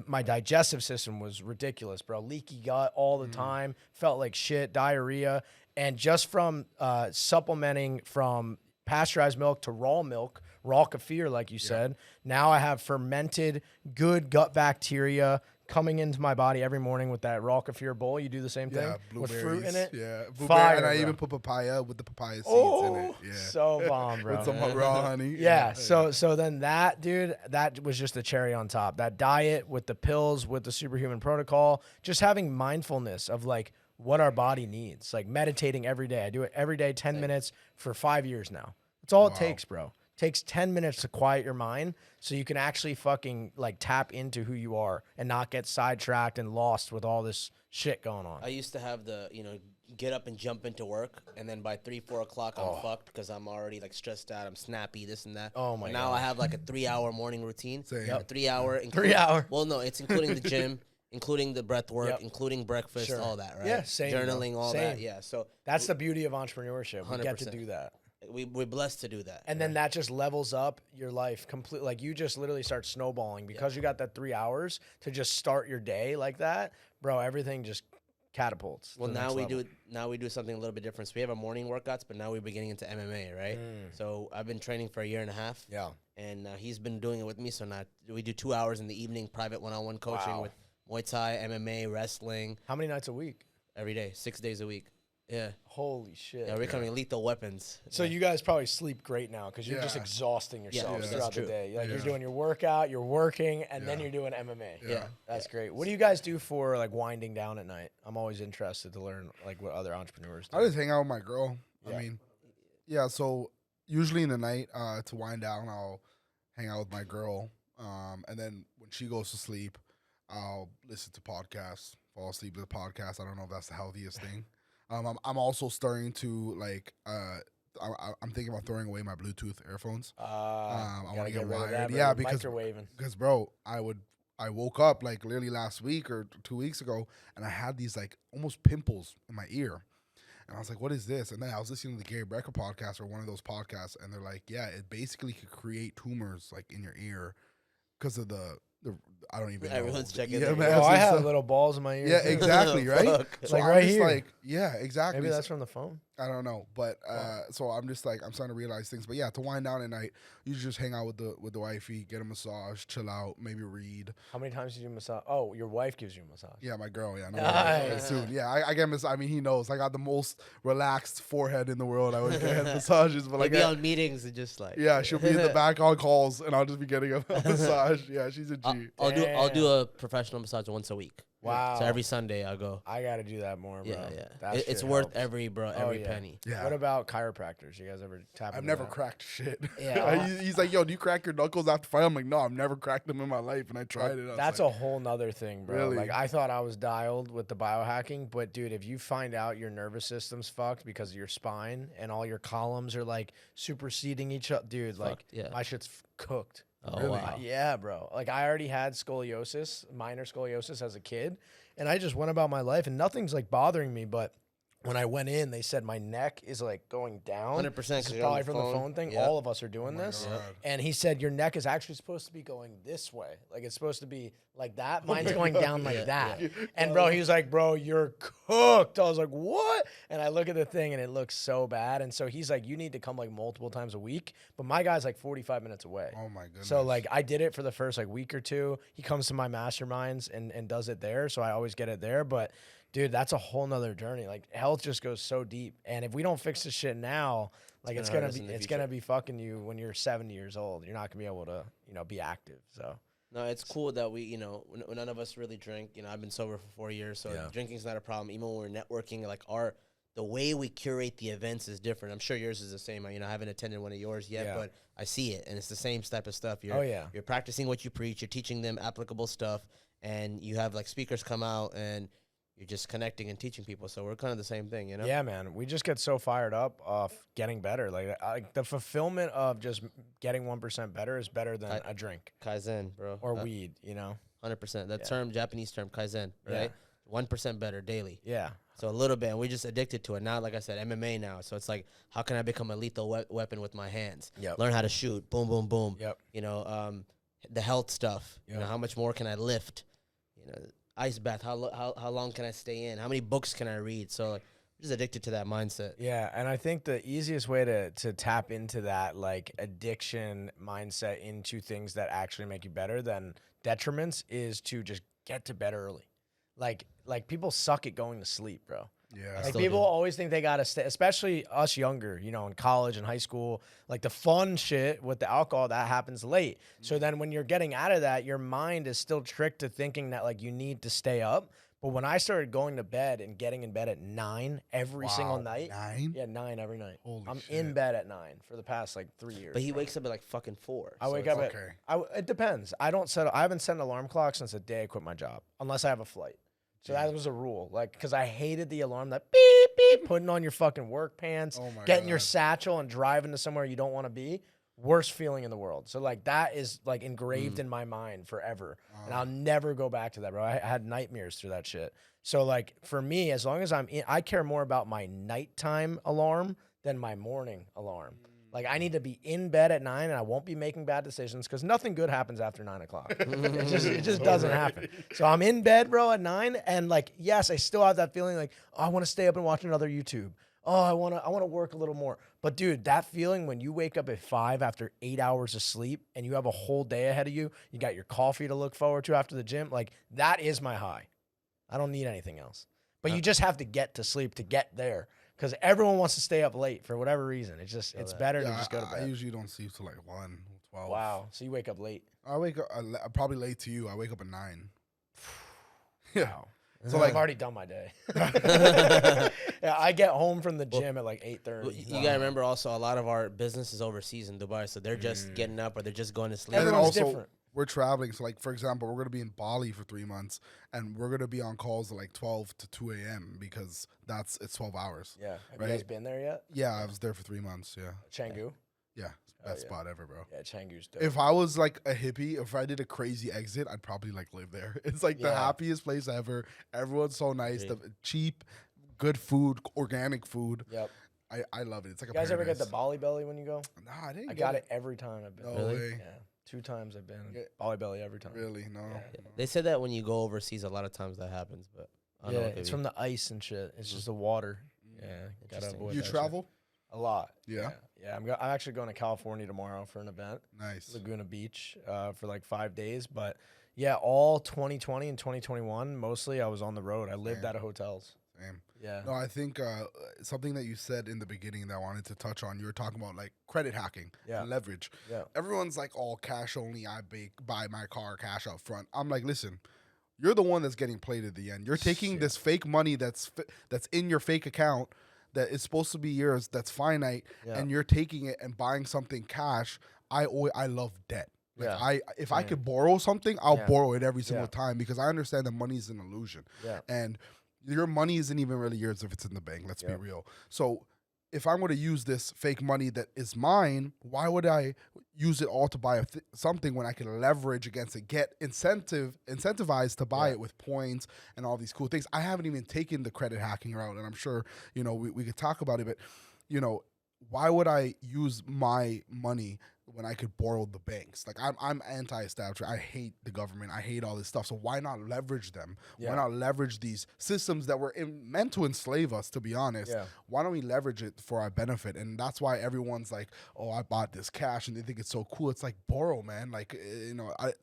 My digestive system was ridiculous, bro. Leaky gut all the time. Felt like shit, diarrhea. And just from supplementing from pasteurized milk to raw milk, raw kefir, like you said, now I have fermented good gut bacteria coming into my body every morning with that raw kefir bowl. You do the same thing with fruit in it. Yeah, fire, and I bro. even put papaya with the papaya seeds in it. Yeah, so bomb, bro. with some raw honey. Yeah. So then that, dude, that was just the cherry on top. That diet with the pills, with the superhuman protocol, just having mindfulness of like what our body needs, like meditating every day. I do it every day, 10 minutes for 5 years now. That's all it takes, bro. Takes 10 minutes to quiet your mind so you can actually fucking like tap into who you are and not get sidetracked and lost with all this shit going on. I used to have get up and jump into work, and then by 3-4 o'clock I'm fucked because I'm already like stressed out. I'm snappy, this and that. Oh my god! Now I have like a 3-hour morning routine. Same. A 3 hour. 3 hour. Well, no, it's including the gym, including the breath work, including breakfast, all that, right? Yeah, same. Journaling, bro. all Same. that. Yeah. So that's the beauty of entrepreneurship. We get to 100%. do that. We're blessed to do that. And then that just levels up your life completely. Like you just literally start snowballing because you got that 3 hours to just start your day like that, bro. Everything just catapults. Well, now we do something a little bit different. So we have our morning workouts, but now we're beginning into MMA, right? So I've been training for 1.5 years. Yeah. And he's been doing it with me. So now we do 2 hours in the evening, private one-on-one coaching with Muay Thai, MMA, wrestling. How many nights a week? Every day, 6 days a week. Yeah. Holy shit. Yeah, we're becoming lethal weapons. So you guys probably sleep great now because you're just exhausting yourselves throughout the day. Like you're doing your workout, you're working, and then you're doing MMA. Yeah. That's great. What do you guys do for like winding down at night? I'm always interested to learn like what other entrepreneurs do. I just hang out with my girl. I mean, so usually in the night to wind down, I'll hang out with my girl. And then when she goes to sleep, I'll listen to podcasts, fall asleep to the podcast. I don't know if that's the healthiest thing. I'm also starting to like I'm thinking about throwing away my Bluetooth earphones. I want to get wired. Yeah, because bro, I would I woke up like literally last week or 2 weeks ago, and I had these like almost pimples in my ear. And I was like, what is this? And then I was listening to the Gary Brecker podcast or one of those podcasts, and they're like, yeah, it basically could create tumors like in your ear because of the I don't even know. Everyone's checking Yeah, their Oh, I have stuff. little balls in my ear. Yeah, too. exactly, right? Fuck. So Like I'm right just here. like, yeah, exactly. Maybe that's from the phone. I don't know, but so I'm just like I'm starting to realize things. But yeah, to wind down at night, you just hang out with the wifey, get a massage, chill out, maybe read. How many times did you massage? Oh, your wife gives you a massage. Yeah, my girl. Yeah, no, Nice. soon. Yeah, I get I mean, he knows. I got the most relaxed forehead in the world. I would get head massages, but Like like, be on meetings and just like yeah, she'll be in the back on calls, and I'll just be getting a massage. Yeah, she's a G. I'll do a professional massage once a week. Wow. So every Sunday I'll go. I got to do that more, bro. Yeah, yeah. That It's shit worth helps. every penny. Yeah. What about chiropractors? You guys ever tap I've into never that? cracked shit. Yeah. He's like, yo, do you crack your knuckles after fight? I'm like, no, I've never cracked them in my life, and I tried it. I was That's like, a whole nother thing, bro. Really? Like I thought I was dialed with the biohacking, but dude, if you find out your nervous system's fucked because of your spine and all your columns are like superseding each other, dude, like yeah. my shit's cooked. Oh Really? wow. Yeah, bro. Like I already had scoliosis, minor scoliosis as a kid, and I just went about my life and nothing's like bothering me, but when I went in, they said my neck is like going down. 100%, 'cause This is you're on probably the from the phone. phone thing. Yep. All of us are doing this. God. And he said your neck is actually supposed to be going this way. Like it's supposed to be like that. Mine's my going God. down like Yeah, that. yeah. And bro, he was like, bro, you're cooked. I was like, what? And I look at the thing and it looks so bad. And so he's like, you need to come like multiple times a week. But my guy's like 45 minutes away. Oh my goodness. So like I did it for the first like week or two. He comes to my masterminds and does it there. So I always get it there. But dude, that's a whole nother journey. Like health just goes so deep. And if we don't fix this shit now, like it's gonna gonna hurt us be in the it's future. gonna be fucking you when you're 70 years old. You're not gonna be able to, be active. So No, it's cool that we, when none of us really drink. I've been sober for 4 years, so Yeah. drinking's not a problem. Even when we're networking, like the way we curate the events is different. I'm sure yours is the same. I haven't attended one of yours yet, Yeah. but I see it, and it's the same type of stuff. Oh, yeah. You're practicing what you preach. You're teaching them applicable stuff, and you have like speakers come out, and you're just connecting and teaching people. So we're kind of the same thing, yeah, man, we just get so fired up off getting better. Like the fulfillment of just getting 1% better is better than a drink Kaizen, bro, or weed. 100%. That Yeah. term, Japanese term, Kaizen, right? 1% better daily. Yeah. So a little bit, and we're just addicted to it. Now, like I said, MMA now. So it's like, how can I become a lethal weapon with my hands? Yep. Learn how to shoot. Boom, boom, boom. Yep. The health stuff. Yep. How much more can I lift? Ice bath. How long can I stay in? How many books can I read? So like, we're just addicted to that mindset. Yeah, and I think the easiest way to tap into that like addiction mindset into things that actually make you better than detriments is to just get to bed early. Like people suck at going to sleep, bro. yeah. Like still people do. always think they gotta stay, especially us younger, in college and high school. Like the fun shit with the alcohol that happens late. So then when you're getting out of that, your mind is still tricked to thinking that like you need to stay up. But when I started going to bed and getting in bed at 9 every single Wow, night, 9? yeah, 9 every night. Holy I'm shit. in bed at 9 for the past like 3 years. But he bro. wakes up at like fucking 4. I So wake it's up like- Okay. it depends. I haven't set an alarm clock since the day I quit my job, unless I have a flight. So that was a rule, like, because I hated the alarm, that beep, beep, putting on your fucking work pants, Oh my getting your God. satchel and driving to somewhere you don't want to be. Worst feeling in the world. So, like, that is, like, engraved in my mind forever. And I'll never go back to that, bro. I had nightmares through that shit. So, like, for me, as long as I care more about my nighttime alarm than my morning alarm. Like, I need to be in bed at 9, and I won't be making bad decisions because nothing good happens after 9 o'clock. It just doesn't happen. So I'm in bed, bro, at 9, and like, yes, I still have that feeling like, oh, I want to stay up and watch another YouTube. Oh, I want to work a little more. But dude, that feeling when you wake up at 5 after 8 hours of sleep and you have a whole day ahead of you, you got your coffee to look forward to after the gym, like that is my high. I don't need anything else. But you just have to get to sleep to get there. Because everyone wants to stay up late for whatever reason. It's better to Yeah, just go to I bed. usually don't sleep till like 1, 12. Wow. So you wake up late. I wake up I'm probably late to you. I wake up at 9. Yeah. Wow. So So like I've already done my day. Yeah, I get home from the gym at like 8:30. Well, you gotta remember also a lot of our business is overseas in Dubai, so they're just getting up or they're just going to sleep. and then Everyone's also different. we're traveling. So like for example, we're gonna be in Bali for 3 months, and we're gonna be on calls at like 12 to 2 a.m. because it's 12 hours. Yeah. Have Right. you guys been there yet? Yeah, I was there for 3 months. Yeah. Canggu? Yeah, best spot ever, bro. Yeah, Canggu's dope. If I was like a hippie, if I did a crazy exit, I'd probably like live there. It's like the happiest place ever. Everyone's so nice. The cheap, good food, organic food. Yep. I love it. It's like you a guys paradise. ever get the Bali Belly when you go? Nah, I didn't. I got it every time I've been. No Really? way. Yeah, 2 times I've been. Bali Belly every time. Really? No. Yeah. They said that when you go overseas, a lot of times that happens, but I don't know what it's they from the ice and shit. It's just the water. Yeah, gotta Interesting. avoid You that travel? shit. A lot. Yeah. Yeah. I'm actually going to California tomorrow for an event. Nice. Laguna Beach for like 5 days. But yeah, all 2020 and 2021, mostly I was on the road. I lived out of hotels. Same. Yeah. No, I think something that you said in the beginning that I wanted to touch on, you were talking about like credit hacking and leverage. Yeah. Everyone's like, all cash only. I buy my car cash up front. I'm like, listen, you're the one that's getting played at the end. You're taking this fake money that's in your fake account that is supposed to be yours, that's finite, and you're taking it and buying something cash. I love debt. Like if I could borrow something, I'll borrow it every single time because I understand that money is an illusion. Yeah. And your money isn't even really yours if it's in the bank. Let's be real. So if I'm going to use this fake money that is mine, why would I use it all to buy something when I can leverage against it, get incentivized to buy it with points and all these cool things? I haven't even taken the credit hacking route, and I'm sure, we could talk about it, but, why would I use my money when I could borrow the banks? Like I'm anti-establishment. I hate the government. I hate all this stuff. So why not leverage them? Why not leverage these systems that were meant to enslave us, to be honest? Why don't we leverage it for our benefit? And that's why everyone's like, oh, I bought this cash and they think it's so cool. It's like, borrow, man. Like,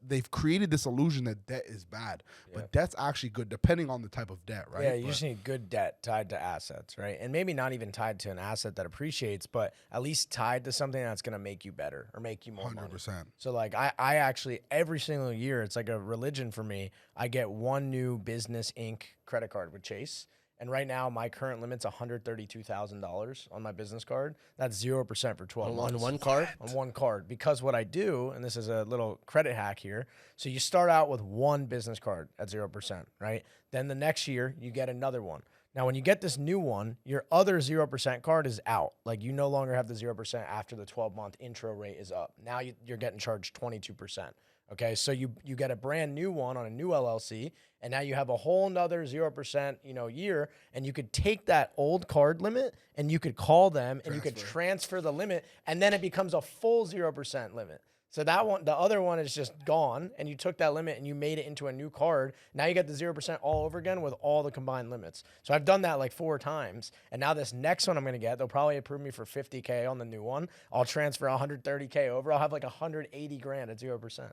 they've created this illusion that debt is bad, but debt's actually good depending on the type of debt, right? Yeah, you just need good debt tied to assets, right? And maybe not even tied to an asset that appreciates, but at least tied to something that's going to make you better or make you more 100%. Money. So like I actually every single year, it's like a religion for me. I get one new Business Inc. credit card with Chase. And right now, my current limit's $132,000 on my business card. That's 0% for 12 months. On one card? On one card. Because what I do, and this is a little credit hack here, so you start out with one business card at 0%, right? Then the next year, you get another one. Now, when you get this new one, your other 0% card is out. Like, you no longer have the 0% after the 12-month intro rate is up. Now you're getting charged 22%. Okay, so you get a brand new one on a new LLC, and now you have a whole nother 0%, year, and you could take that old card limit and you could call them and you could transfer the limit, and then it becomes a full 0% limit. So that one, the other one is just gone, and you took that limit and you made it into a new card. Now you get the 0% all over again with all the combined limits. So I've done that like 4 times, and now this next one I'm gonna get, they'll probably approve me for $50K on the new one. I'll transfer $130K over. I'll have like $180,000 at 0%.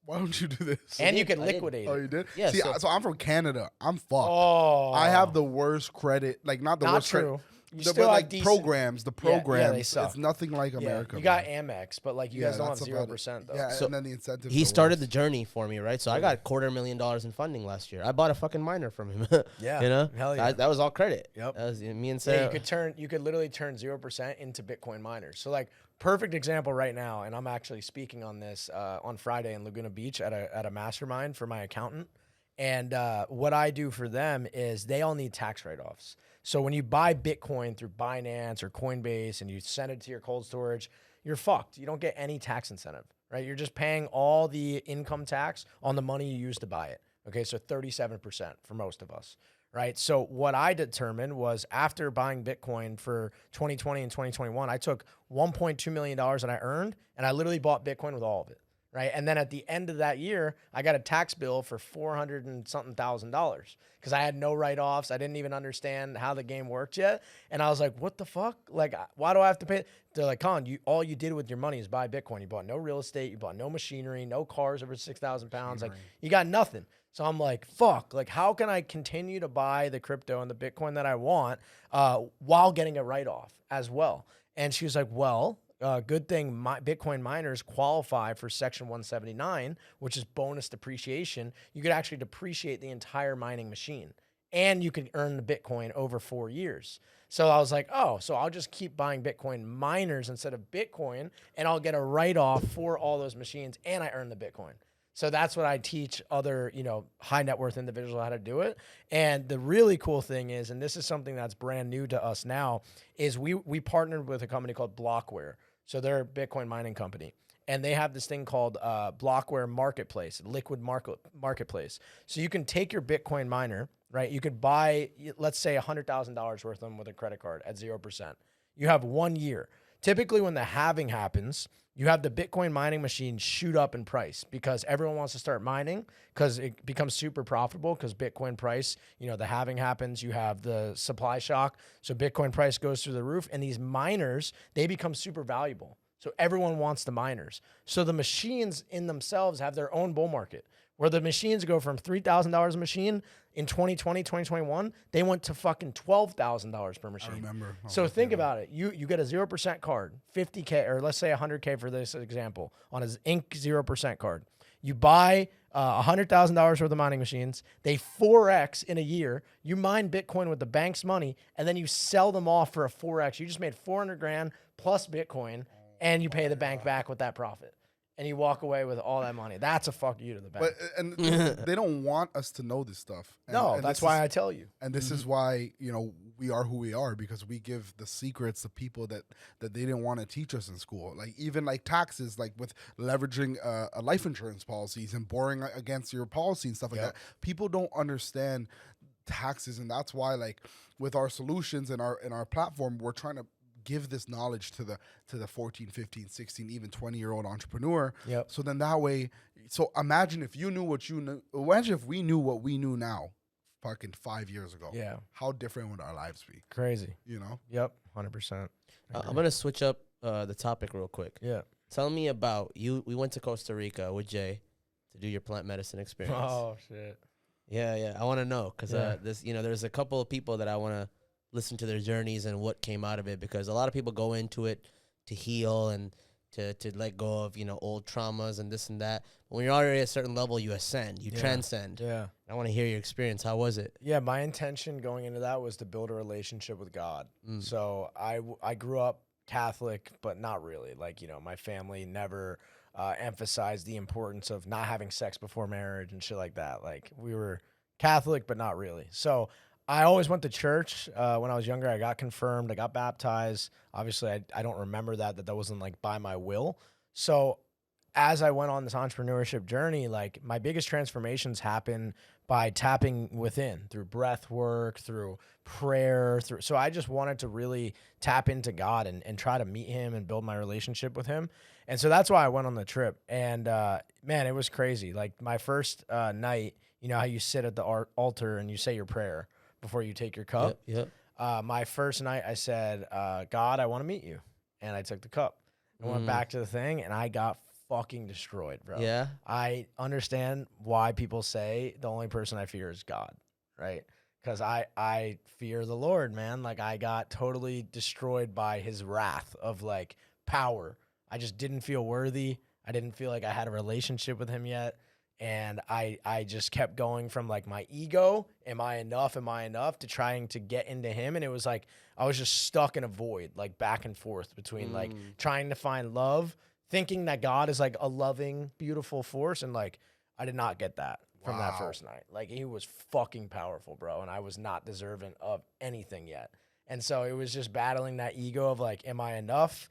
Why don't you do this? And you can liquidate it. Oh, you did? Yeah. See, so I'm from Canada. I'm fucked. Oh, I have the worst credit. Like, not the worst true. credit. You But still have like decent- programs, the Yeah, programs, they suck. it's nothing like Yeah, America. you got man. Amex, but like you guys don't have that's about it. 0% though. Yeah, So and then the incentives. He are started worse. the journey for me, right? So I got $250,000 in funding last year. I bought a fucking miner from him. Yeah, hell yeah. That was all credit. Yep. That was me and Yeah, Sarah. you could literally turn 0% into Bitcoin miners. So like perfect example right now, and I'm actually speaking on this on Friday in Laguna Beach at a mastermind for my accountant. And what I do for them is they all need tax write-offs. So when you buy Bitcoin through Binance or Coinbase and you send it to your cold storage, you're fucked. You don't get any tax incentive, right? You're just paying all the income tax on the money you used to buy it. Okay, so 37% for most of us, right? So what I determined was after buying Bitcoin for 2020 and 2021, I took $1.2 million that I earned and I literally bought Bitcoin with all of it. Right. And then at the end of that year, I got a tax bill for $400 and something thousand because I had no write-offs. I didn't even understand how the game worked yet. And I was like, what the fuck? Like, why do I have to pay? They're like, Colin, all you did with your money is buy Bitcoin. You bought no real estate. You bought no machinery, no cars over 6,000 pounds. Like, you got nothing. So I'm like, fuck, like, how can I continue to buy the crypto and the Bitcoin that I want while getting a write-off as well? And she was like, well, good thing Bitcoin miners qualify for Section 179, which is bonus depreciation. You could actually depreciate the entire mining machine, and you can earn the Bitcoin over 4 years. So I was like, oh, so I'll just keep buying Bitcoin miners instead of Bitcoin, and I'll get a write-off for all those machines, and I earn the Bitcoin. So that's what I teach other, high net worth individuals how to do it. And the really cool thing is, and this is something that's brand new to us now, is we partnered with a company called Blockware. So they're a Bitcoin mining company. And they have this thing called Blockware Marketplace, liquid marketplace. So you can take your Bitcoin miner, right? You could buy, let's say, $100,000 worth of them with a credit card at 0%. You have 1 year. Typically, when the halving happens, you have the Bitcoin mining machine shoot up in price because everyone wants to start mining because it becomes super profitable because Bitcoin price, the halving happens, you have the supply shock. So Bitcoin price goes through the roof, and these miners, they become super valuable. So everyone wants the miners. So the machines in themselves have their own bull market where the machines go from $3,000 a machine in 2020, 2021, they went to fucking $12,000 per machine. I remember. So think about it. You get a 0% card, 50K, or let's say 100K for this example, on his Inc. 0% card. You buy $100,000 worth of mining machines. They 4X in a year. You mine Bitcoin with the bank's money, and then you sell them off for a 4X. You just made 400 grand plus Bitcoin, and you pay the bank back with that profit. And you walk away with all that money. That's a fuck you to the bank. But and they don't want us to know this stuff. And that's why I tell you. And this is why we are who we are, because we give the secrets to people that they didn't want to teach us in school. Like even like taxes, like with leveraging a life insurance policies and borrowing against your policy and stuff like that. People don't understand taxes, and that's why like with our solutions and our platform, we're trying to give this knowledge to the 14, 15, 16, even 20-year-old entrepreneur. Yep. So then that way, so imagine if you knew what you knew. Imagine if we knew what we knew now, fucking 5 years ago. Yeah. How different would our lives be? Crazy. Yep. 100%. I'm gonna switch up the topic real quick. Yeah. Tell me about you. We went to Costa Rica with Jay to do your plant medicine experience. Oh shit. Yeah. I want to know because this, there's a couple of people that I want to listen to their journeys and what came out of it, because a lot of people go into it to heal and to let go of old traumas and this and that. But when you're already at a certain level, you ascend, you transcend. Yeah. I want to hear your experience. How was it? Yeah, my intention going into that was to build a relationship with God. So I grew up Catholic, but not really. Like, my family never emphasized the importance of not having sex before marriage and shit like that. Like, we were Catholic, but not really. So I always went to church. When I was younger, I got confirmed. I got baptized. Obviously, I don't remember that wasn't like by my will. So as I went on this entrepreneurship journey, like my biggest transformations happen by tapping within through breath work, through prayer. So I just wanted to really tap into God and try to meet him and build my relationship with him. And so that's why I went on the trip. And man, it was crazy. Like my first night, how you sit at the altar and you say your prayer before you take your cup. Yep. My first night, I said, God, I want to meet you. And I took the cup. I went back to the thing, and I got fucking destroyed, bro. Yeah. I understand why people say the only person I fear is God, right? Because I fear the Lord, man. Like, I got totally destroyed by his wrath of, like, power. I just didn't feel worthy. I didn't feel like I had a relationship with him yet. And I just kept going from like my ego, am I enough, to trying to get into him. And it was like I was just stuck in a void, like back and forth between like trying to find love, thinking that God is like a loving, beautiful force. And like I did not get that from that first night. Like he was fucking powerful, bro. And I was not deserving of anything yet. And so it was just battling that ego of like, am I enough?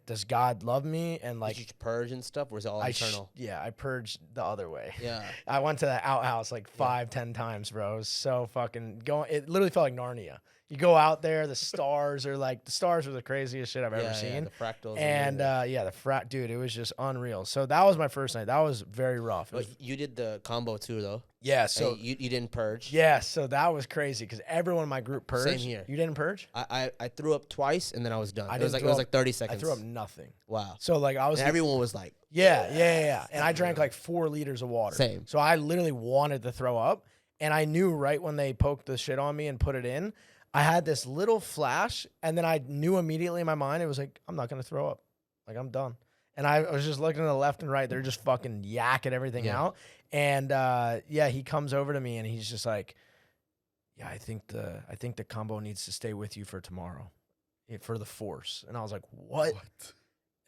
Does God love me? And like, did you purge and stuff, or was it all internal? I purged the other way. Yeah. I went to that outhouse like 5-10 times, bro. It was so fucking going. It literally felt like Narnia. You go out there, the stars are the craziest shit I've ever seen. Yeah, the fractals. And dude, it was just unreal. So that was my first night. That was very rough. But you did the combo too, though. Yeah. So you didn't purge. Yeah. So that was crazy because everyone in my group purged. Same here. You didn't purge? I threw up twice and then I was done. It was like 30 seconds. I threw up nothing. Wow. So like I was. And everyone was like. Yeah. And I drank like 4 liters of water. Same. So I literally wanted to throw up, and I knew right when they poked the shit on me and put it in, I had this little flash, and then I knew immediately in my mind, it was like, I'm not going to throw up. Like, I'm done. And I was just looking to the left and right. They're just fucking yakking everything out. And, he comes over to me, and he's just like, yeah, I think the combo needs to stay with you for tomorrow, for the force. And I was like, what?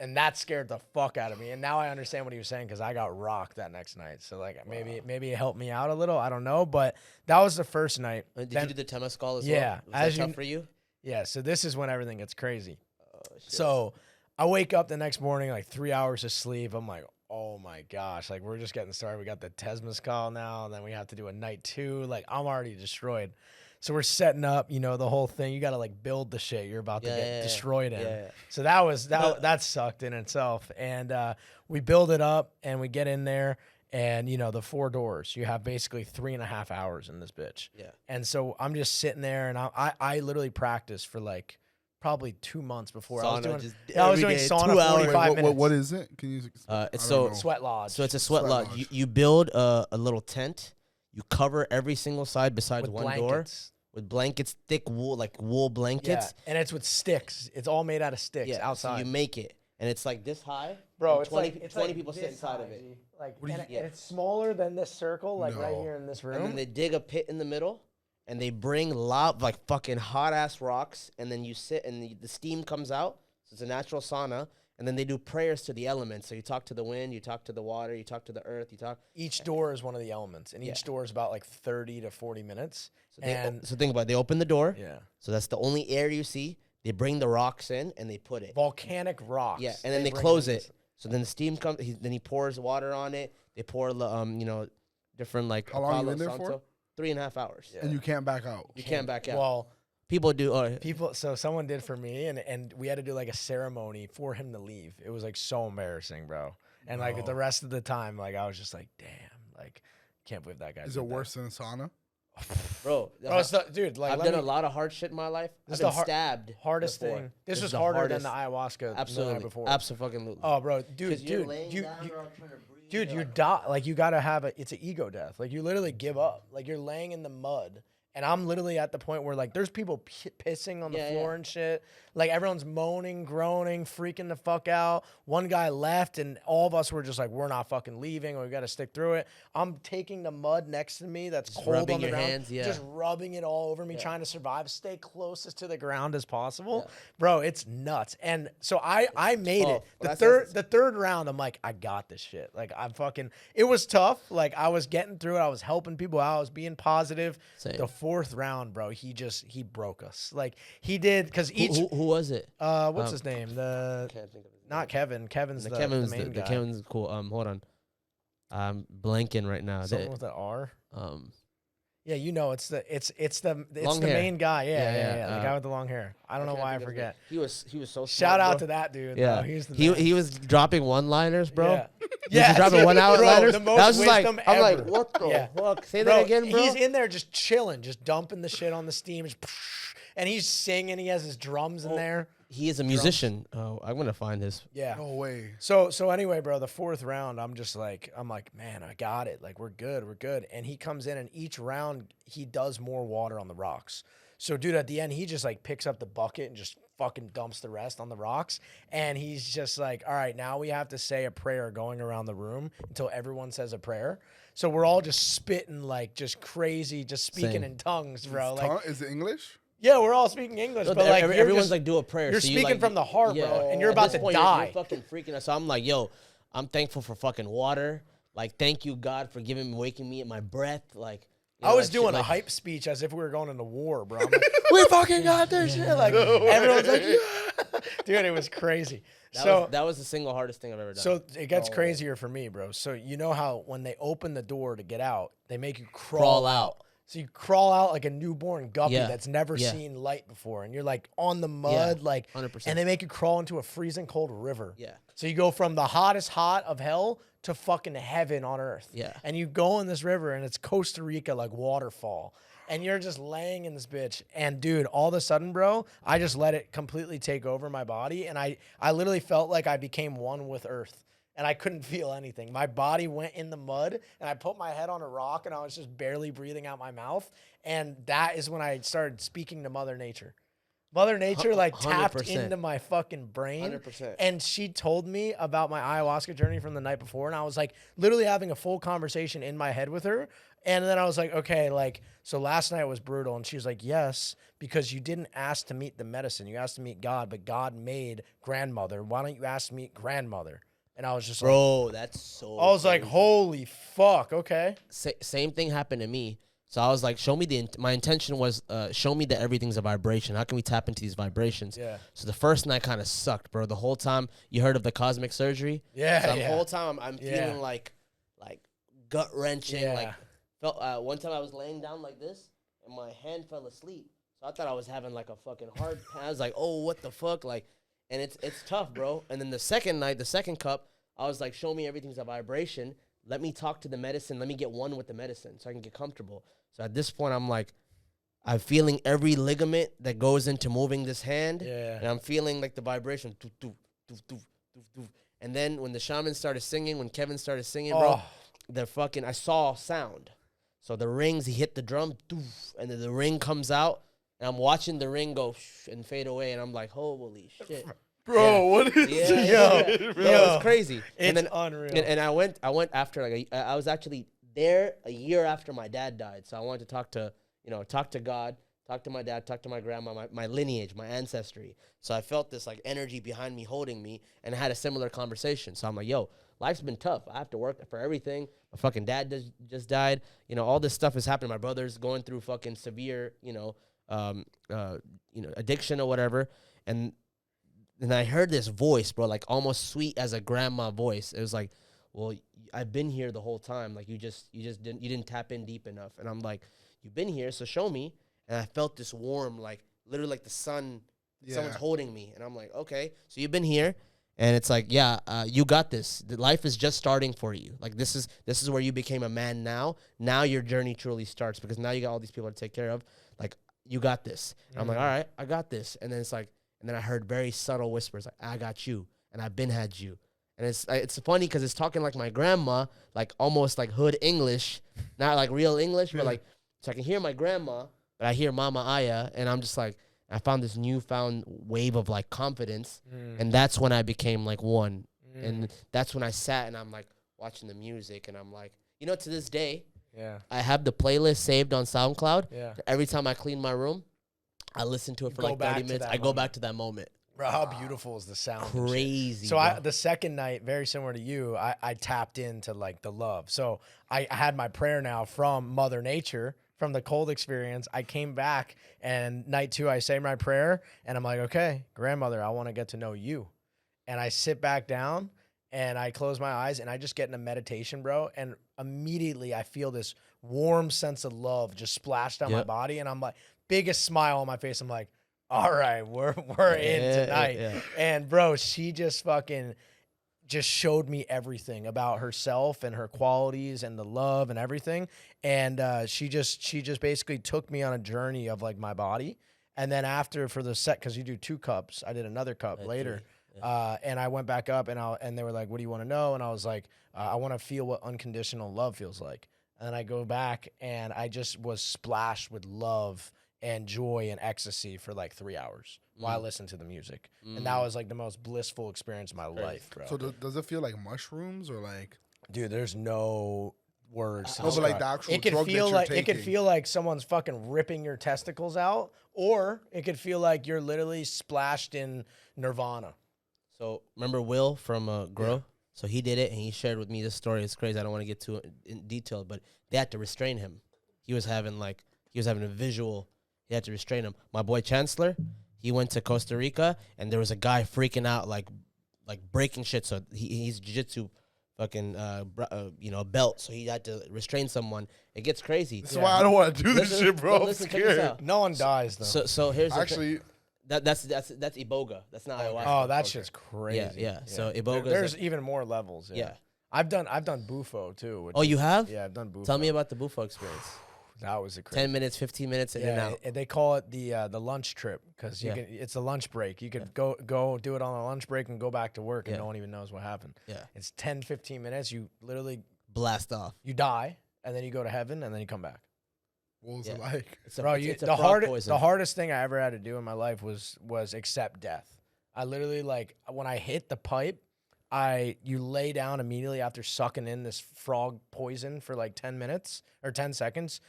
And that scared the fuck out of me. And now I understand what he was saying because I got rocked that next night. So like maybe it helped me out a little. I don't know. But that was the first night. Did you do the Temescal as well? Yeah. Was that tough for you? Yeah. So this is when everything gets crazy. Oh, shit. So I wake up the next morning, like 3 hours of sleep. I'm like, oh my gosh. Like we're just getting started. We got the Temescal now. And then we have to do a night 2. Like I'm already destroyed. So we're setting up, you know, the whole thing. You got to like build the shit you're about to get destroyed in. Yeah. So that sucked in itself. And we build it up and we get in there and, you know, the 4 doors, you have basically 3.5 hours in this bitch. Yeah. And so I'm just sitting there and I literally practiced for like probably 2 months before. I was doing sauna 45 minutes. What is it? Can you? It's sweat lodge. So it's a sweat lodge. You build a little tent. You cover every single side besides with one blankets. door with blankets, thick wool, like wool blankets. Yeah, and it's with sticks. It's all made out of sticks outside. So you make it, and it's like this high. Bro, it's 20 people sit inside of it. Like, and it's smaller than this circle, like right here in this room. And then they dig a pit in the middle, and they bring like fucking hot ass rocks, and then you sit, and the steam comes out. So it's a natural sauna. And then they do prayers to the elements. So you talk to the wind, you talk to the water, you talk to the earth, you talk. Each door is one of the elements, and each door is about like 30 to 40 minutes. So think about it. They open the door. Yeah. So that's the only air you see. They bring the rocks in and they put it. Volcanic rocks. Yeah, and then they close it. So then the steam comes. Then he pours water on it. They pour different like. How long are you in there for? 3.5 hours. Yeah. And you can't back out. You can't back out. Well. People do. So someone did for me, and we had to do like a ceremony for him to leave. It was like so embarrassing, bro. And like the rest of the time, like I was just like, damn, like can't believe that guy. Is it worse than a sauna? Bro, dude, like I've done a lot of hard shit in my life. I've been stabbed. Hardest before. thing. This was harder than the ayahuasca. Absolutely. Before. Absolutely. Oh, bro, dude, you die. Like you gotta have it's an ego death. Like you literally give up. Like you're laying in the mud. And I'm literally at the point where, like, there's people pissing on the floor and shit. Like, everyone's moaning, groaning, freaking the fuck out. One guy left, and all of us were just like, we're not fucking leaving, or we got to stick through it. I'm taking the mud next to me that's just cold on the ground. Hands, just rubbing it all over me, trying to survive, stay closest to the ground as possible. Yeah. Bro, it's nuts. And so I made it. The third round, I'm like, I got this shit. Like, it was tough. Like, I was getting through it. I was helping people out. I was being positive. Same. The 4th round, bro, he broke us. Like he did because who was it? What's his name? Can't think of his name. Not Kevin. Kevin's the main guy. Kevin's cool. Hold on. I'm blanking right now. Something with an R. Yeah, you know, it's the long hair. main guy. Yeah. The guy with the long hair. I don't know why I forget. He was so shout out bro. to that dude. Yeah, he was dropping one-liners, bro. Yeah, he was dropping one-liners. The most wisdom ever. I'm like, what the fuck? Say that again, bro. He's in there just chilling, just dumping the shit on the steam, and he's singing. He has his drums in there. He is a musician. Oh, I'm gonna find his. Yeah. No way. So anyway, bro, the 4th round, I'm like, man, I got it. Like, we're good. And he comes in, and each round he does more water on the rocks. So, dude, at the end, he just like picks up the bucket and just fucking dumps the rest on the rocks. And he's just like, all right, now we have to say a prayer going around the room until everyone says a prayer. So we're all just spitting like just crazy, just speaking in tongues, bro. Is it English? Yeah, we're all speaking English, but like everyone's like, do a prayer. You're so speaking from the heart, bro, and you're about to die. You're fucking freaking us. So I'm like, yo, I'm thankful for fucking water. Like, thank you, God, for waking me at my breath. Like, I was doing a hype speech as if we were going into war, bro. I'm like, we fucking got this shit. Like, everyone's like, yeah. Dude, it was crazy. That was the single hardest thing I've ever done. So it gets crazier for me, bro. So you know how when they open the door to get out, they make you crawl out. So you crawl out like a newborn guppy that's never seen light before, and you're like on the mud, like 100%. And they make you crawl into a freezing cold river. Yeah. So you go from the hottest hot of hell to fucking heaven on earth. Yeah. And you go in this river, and it's Costa Rica like waterfall, and you're just laying in this bitch. And dude, all of a sudden, bro, I just let it completely take over my body, and I literally felt like I became one with earth. And I couldn't feel anything. My body went in the mud, and I put my head on a rock, and I was just barely breathing out my mouth. And that is when I started speaking to Mother Nature. Mother Nature like tapped 100%. into my fucking brain. 100%. And she told me about my ayahuasca journey from the night before. And I was like literally having a full conversation in my head with her. And then I was like, okay, like, so last night was brutal. And she was like, yes, because you didn't ask to meet the medicine. You asked to meet God, but God made grandmother. Why don't you ask to meet grandmother? And I was just like, Bro, that's so I was like, crazy. holy fuck, okay. Same thing happened to me. So I was like, show me my intention was, show me that everything's a vibration. How can we tap into these vibrations? Yeah. So the first night kind of sucked, bro. The whole time you heard of the cosmic surgery. Yeah, So the yeah. whole time I'm Yeah. feeling like gut wrenching. Yeah. Like felt one time I was laying down like this and my hand fell asleep. So I thought I was having like a fucking hard pain. I was like, oh, what the fuck? Like, and it's tough, bro. And then the second night, the second cup, I was like, show me everything's a vibration. Let me talk to the medicine. Let me get one with the medicine so I can get comfortable. So at this point, I'm like, I'm feeling every ligament that goes into moving this hand. Yeah. And I'm feeling like the vibration. Doof, doof, doof, doof, doof, doof. And then when the shaman started singing, when Kevin started singing, bro, I saw sound. So the rings, he hit the drum, doof, and then the ring comes out. And I'm watching the ring go and fade away. And I'm like, holy shit. Bro, what is it? it? Yo, it's crazy. It's and then, unreal. And I went after I was actually there a year after my dad died. So I wanted to talk to God, talk to my dad, talk to my grandma, my lineage, my ancestry. So I felt this like energy behind me holding me and I had a similar conversation. So I'm like, yo, life's been tough. I have to work for everything. My fucking dad just died. You know, all this stuff is happening. My brother's going through fucking severe, addiction or whatever. And I heard this voice, bro, like almost sweet as a grandma voice. It was like, well, I've been here the whole time. Like you didn't tap in deep enough. And I'm like, you've been here, so show me. And I felt this warm, like literally like the sun, someone's holding me. And I'm like, okay, so you've been here. And it's like, yeah, you got this. The life is just starting for you. Like this is where you became a man now. Now your journey truly starts because now you got all these people to take care of. Like you got this. And I'm like, all right, I got this. And then it's like, and then I heard very subtle whispers like, I got you, and I've been had you. And it's funny because it's talking like my grandma, like almost like hood English, not like real English, but like, so I can hear my grandma, but I hear Mama Aya, and I'm just like, I found this newfound wave of like confidence, and that's when I became like one. And that's when I sat and I'm like watching the music, and I'm like, to this day, I have the playlist saved on SoundCloud. Yeah. Every time I clean my room, I listen to it for like 30 minutes. I go back to that moment. Bro, how beautiful is the sound? Crazy. So the second night, very similar to you, I tapped into like the love. So I had my prayer now from Mother Nature, from the cold experience. I came back, and night 2, I say my prayer, and I'm like, okay, grandmother, I want to get to know you. And I sit back down, and I close my eyes, and I just get in a meditation, bro. And immediately I feel this warm sense of love just splash down my body, and I'm like, biggest smile on my face. I'm like, all right, we're in tonight. Yeah. And bro, she just fucking just showed me everything about herself and her qualities and the love and everything. And she just basically took me on a journey of like my body. And then after for the set, because you do 2 cups, I did another cup later. And I went back up and they were like, what do you want to know? And I was like, I want to feel what unconditional love feels like. And I go back and I just was splashed with love and joy and ecstasy for like 3 hours while I listened to the music. And that was like the most blissful experience of my life, bro. So does it feel like mushrooms or like? Dude, there's no words. But like the actual it could drug feel that like you're it could taking. feel like someone's fucking ripping your testicles out, or it could feel like you're literally splashed in nirvana. So remember Will from Grow? Yeah. So he did it, and he shared with me this story. It's crazy. I don't want to get too in detail, but they had to restrain him. He was having a visual. He had to restrain him. My boy Chancellor, he went to Costa Rica, and there was a guy freaking out, like breaking shit. So he's jiu-jitsu fucking belt. So he had to restrain someone. It gets crazy. That's why I don't want to do this shit, bro. I'm scared. No one dies though. So here's actually. That's Iboga. That's not ayahuasca. Oh, that's just crazy. Yeah. So Iboga. There's even more levels. Yeah. I've done Bufo too. Oh, you have? Yeah, I've done Bufo. Tell me about the Bufo experience. That was a crazy. 10 minutes, 15 minutes, in and out. They call it the lunch trip because it's a lunch break. You could go do it on a lunch break and go back to work and no one even knows what happened. Yeah. It's 10, 15 minutes. You literally blast off. You die and then you go to heaven and then you come back. What was Yeah. it like? It's a, Bro, it's a the frog poison. hardest thing I ever had to do in my life was accept death. I literally, like, when I hit the pipe, you lay down immediately after sucking in this frog poison for like 10 minutes or 10 seconds.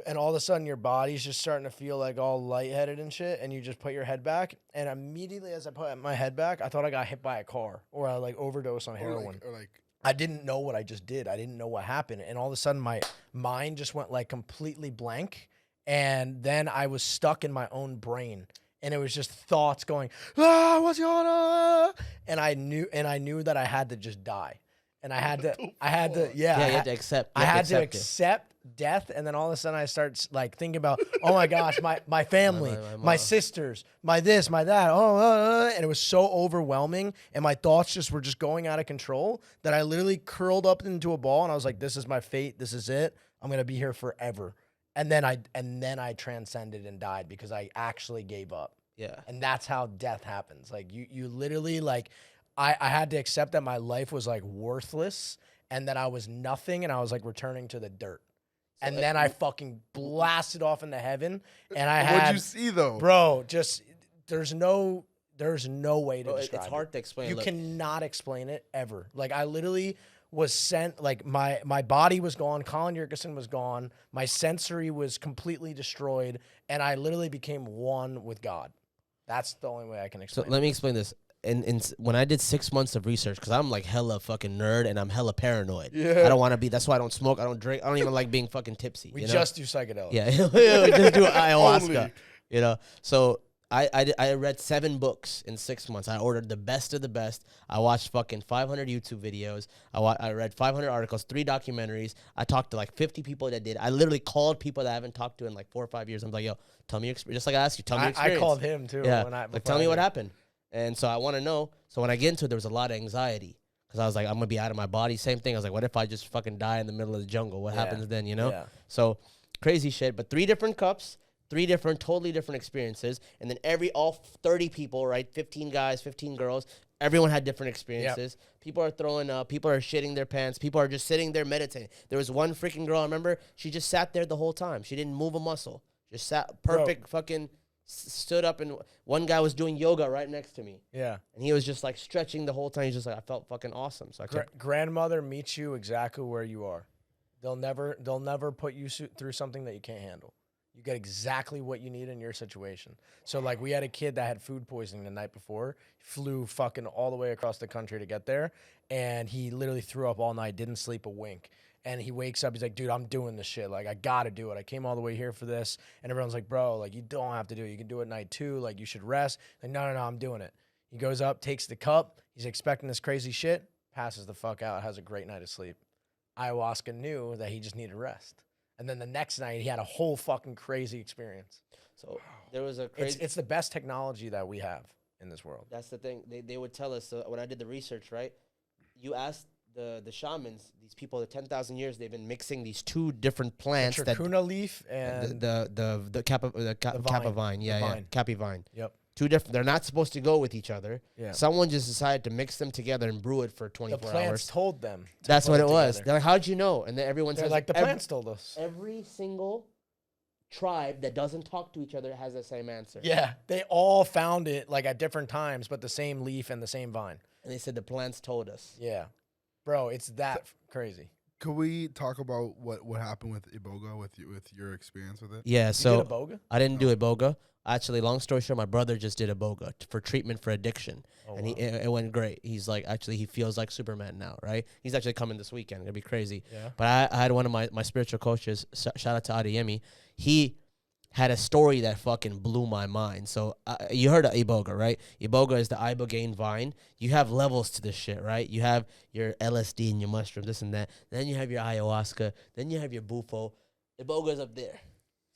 And all of a sudden your body's just starting to feel like all lightheaded and shit. And you just put your head back. And immediately as I put my head back, I thought I got hit by a car or I like overdosed on heroin. Or like I didn't know what I just did. I didn't know what happened. And all of a sudden my mind just went like completely blank. And then I was stuck in my own brain. And it was just thoughts going, what's going on? And I knew that I had to just die. And I had to, Yeah, you had to accept. I had to it. accept death. And then all of a sudden I start like thinking about, oh my gosh, my family, my sisters, my this, my that. And it was so overwhelming. And my thoughts were just going out of control that I literally curled up into a ball. And I was like, this is my fate. This is it. I'm going to be here forever. And then I transcended and died because I actually gave up. Yeah. And that's how death happens. Like you literally like, I had to accept that my life was like worthless and that I was nothing and I was like returning to the dirt. So and then I fucking blasted off into heaven and I had. What'd you see though? Bro, just there's no way to describe It's hard it. to explain. You Look. cannot explain it ever. Like I literally was sent, like my body was gone, Colin Yurcisin was gone, my sensory was completely destroyed, and I literally became one with God. That's the only way I can explain So let me explain this. And when I did 6 months of research, because I'm like hella fucking nerd and I'm hella paranoid. Yeah. I don't want to be. That's why I don't smoke. I don't drink. I don't even like being fucking tipsy. We you know? just do psychedelics. Yeah, we just do ayahuasca. Only. You know, so I read 7 books in 6 months. I ordered the best of the best. I watched fucking 500 YouTube videos. I read 500 articles, 3 documentaries. I talked to like 50 people that did. I literally called people that I haven't talked to in like 4 or 5 years. I'm like, yo, tell me your experience. Just like I asked you, tell me your experience. I called him too. Yeah, Like tell me what happened. And so I want to know. So when I get into it, there was a lot of anxiety. Because I was like, I'm going to be out of my body. Same thing. I was like, what if I just fucking die in the middle of the jungle? What happens then, you know? Yeah. So crazy shit. But 3 different cups, 3 totally different experiences. And then all 30 people, right? 15 guys, 15 girls. Everyone had different experiences. Yep. People are throwing up. People are shitting their pants. People are just sitting there meditating. There was one freaking girl, I remember, she just sat there the whole time. She didn't move a muscle. Just sat perfect fucking stood up, and one guy was doing yoga right next to me. Yeah. And he was just like stretching the whole time. He's just like, I felt fucking awesome. So I kept, grandmother meets you exactly where you are. They'll never put you through something that you can't handle. You get exactly what you need in your situation. So like we had a kid that had food poisoning the night before, flew fucking all the way across the country to get there, and he literally threw up all night, didn't sleep a wink. And he wakes up, he's like, dude, I'm doing this shit. Like, I gotta do it. I came all the way here for this. And everyone's like, bro, like, you don't have to do it. You can do it night 2. Like, you should rest. Like, no, I'm doing it. He goes up, takes the cup. He's expecting this crazy shit, passes the fuck out, has a great night of sleep. Ayahuasca knew that he just needed rest. And then the next night, he had a whole fucking crazy experience. so there was a crazy. It's the best technology that we have in this world. That's the thing. They would tell us, when I did the research, right? You asked the shamans, these people, the 10,000 years, they've been mixing these 2 different plants. The trachuna leaf and the kappa vine. Yeah, vine. Cappy vine. Yep. 2 different. They're not supposed to go with each other. Yeah. Someone just decided to mix them together and brew it for 24 The plants hours. told them. That's what it was. together. They're like, how'd you know? And then everyone They're says, like, the plants told us. every single tribe that doesn't talk to each other has the same answer. Yeah, they all found it like at different times, but the same leaf and the same vine. And they said the plants told us. Yeah, bro, it's that crazy. Could we talk about what happened with Iboga with your experience with it? Yeah, You so did a boga? I didn't do Iboga. Actually, long story short, my brother just did Iboga for treatment for addiction. Oh, And wow. it went great. He's like, actually, he feels like Superman now, right? He's actually coming this weekend. It'll be crazy. Yeah. But I had one of my spiritual coaches, shout out to Adeyemi. He had a story that fucking blew my mind. So you heard of Iboga, right? Iboga is the ibogaine vine. You have levels to this shit, right? You have your LSD and your mushroom, this and that. Then you have your ayahuasca. Then you have your bufo. Iboga's up there,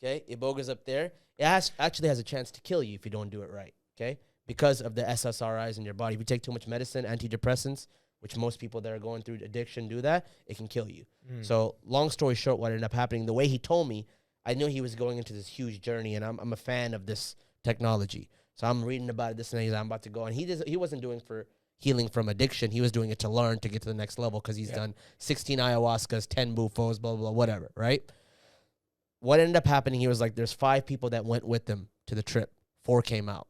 okay? Iboga's up there. It actually has a chance to kill you if you don't do it right, okay? Because of the SSRIs in your body. If you take too much medicine, antidepressants, which most people that are going through addiction do that, it can kill you. So long story short, what ended up happening, the way he told me, I knew he was going into this huge journey, and I'm a fan of this technology. So I'm reading about this, and I'm about to go. And he wasn't doing for healing from addiction. He was doing it to learn to get to the next level because he's done 16 ayahuascas, 10 bufos, blah, blah, blah, whatever, right? what ended up happening, he was like, there's 5 people that went with him to the trip. 4 came out.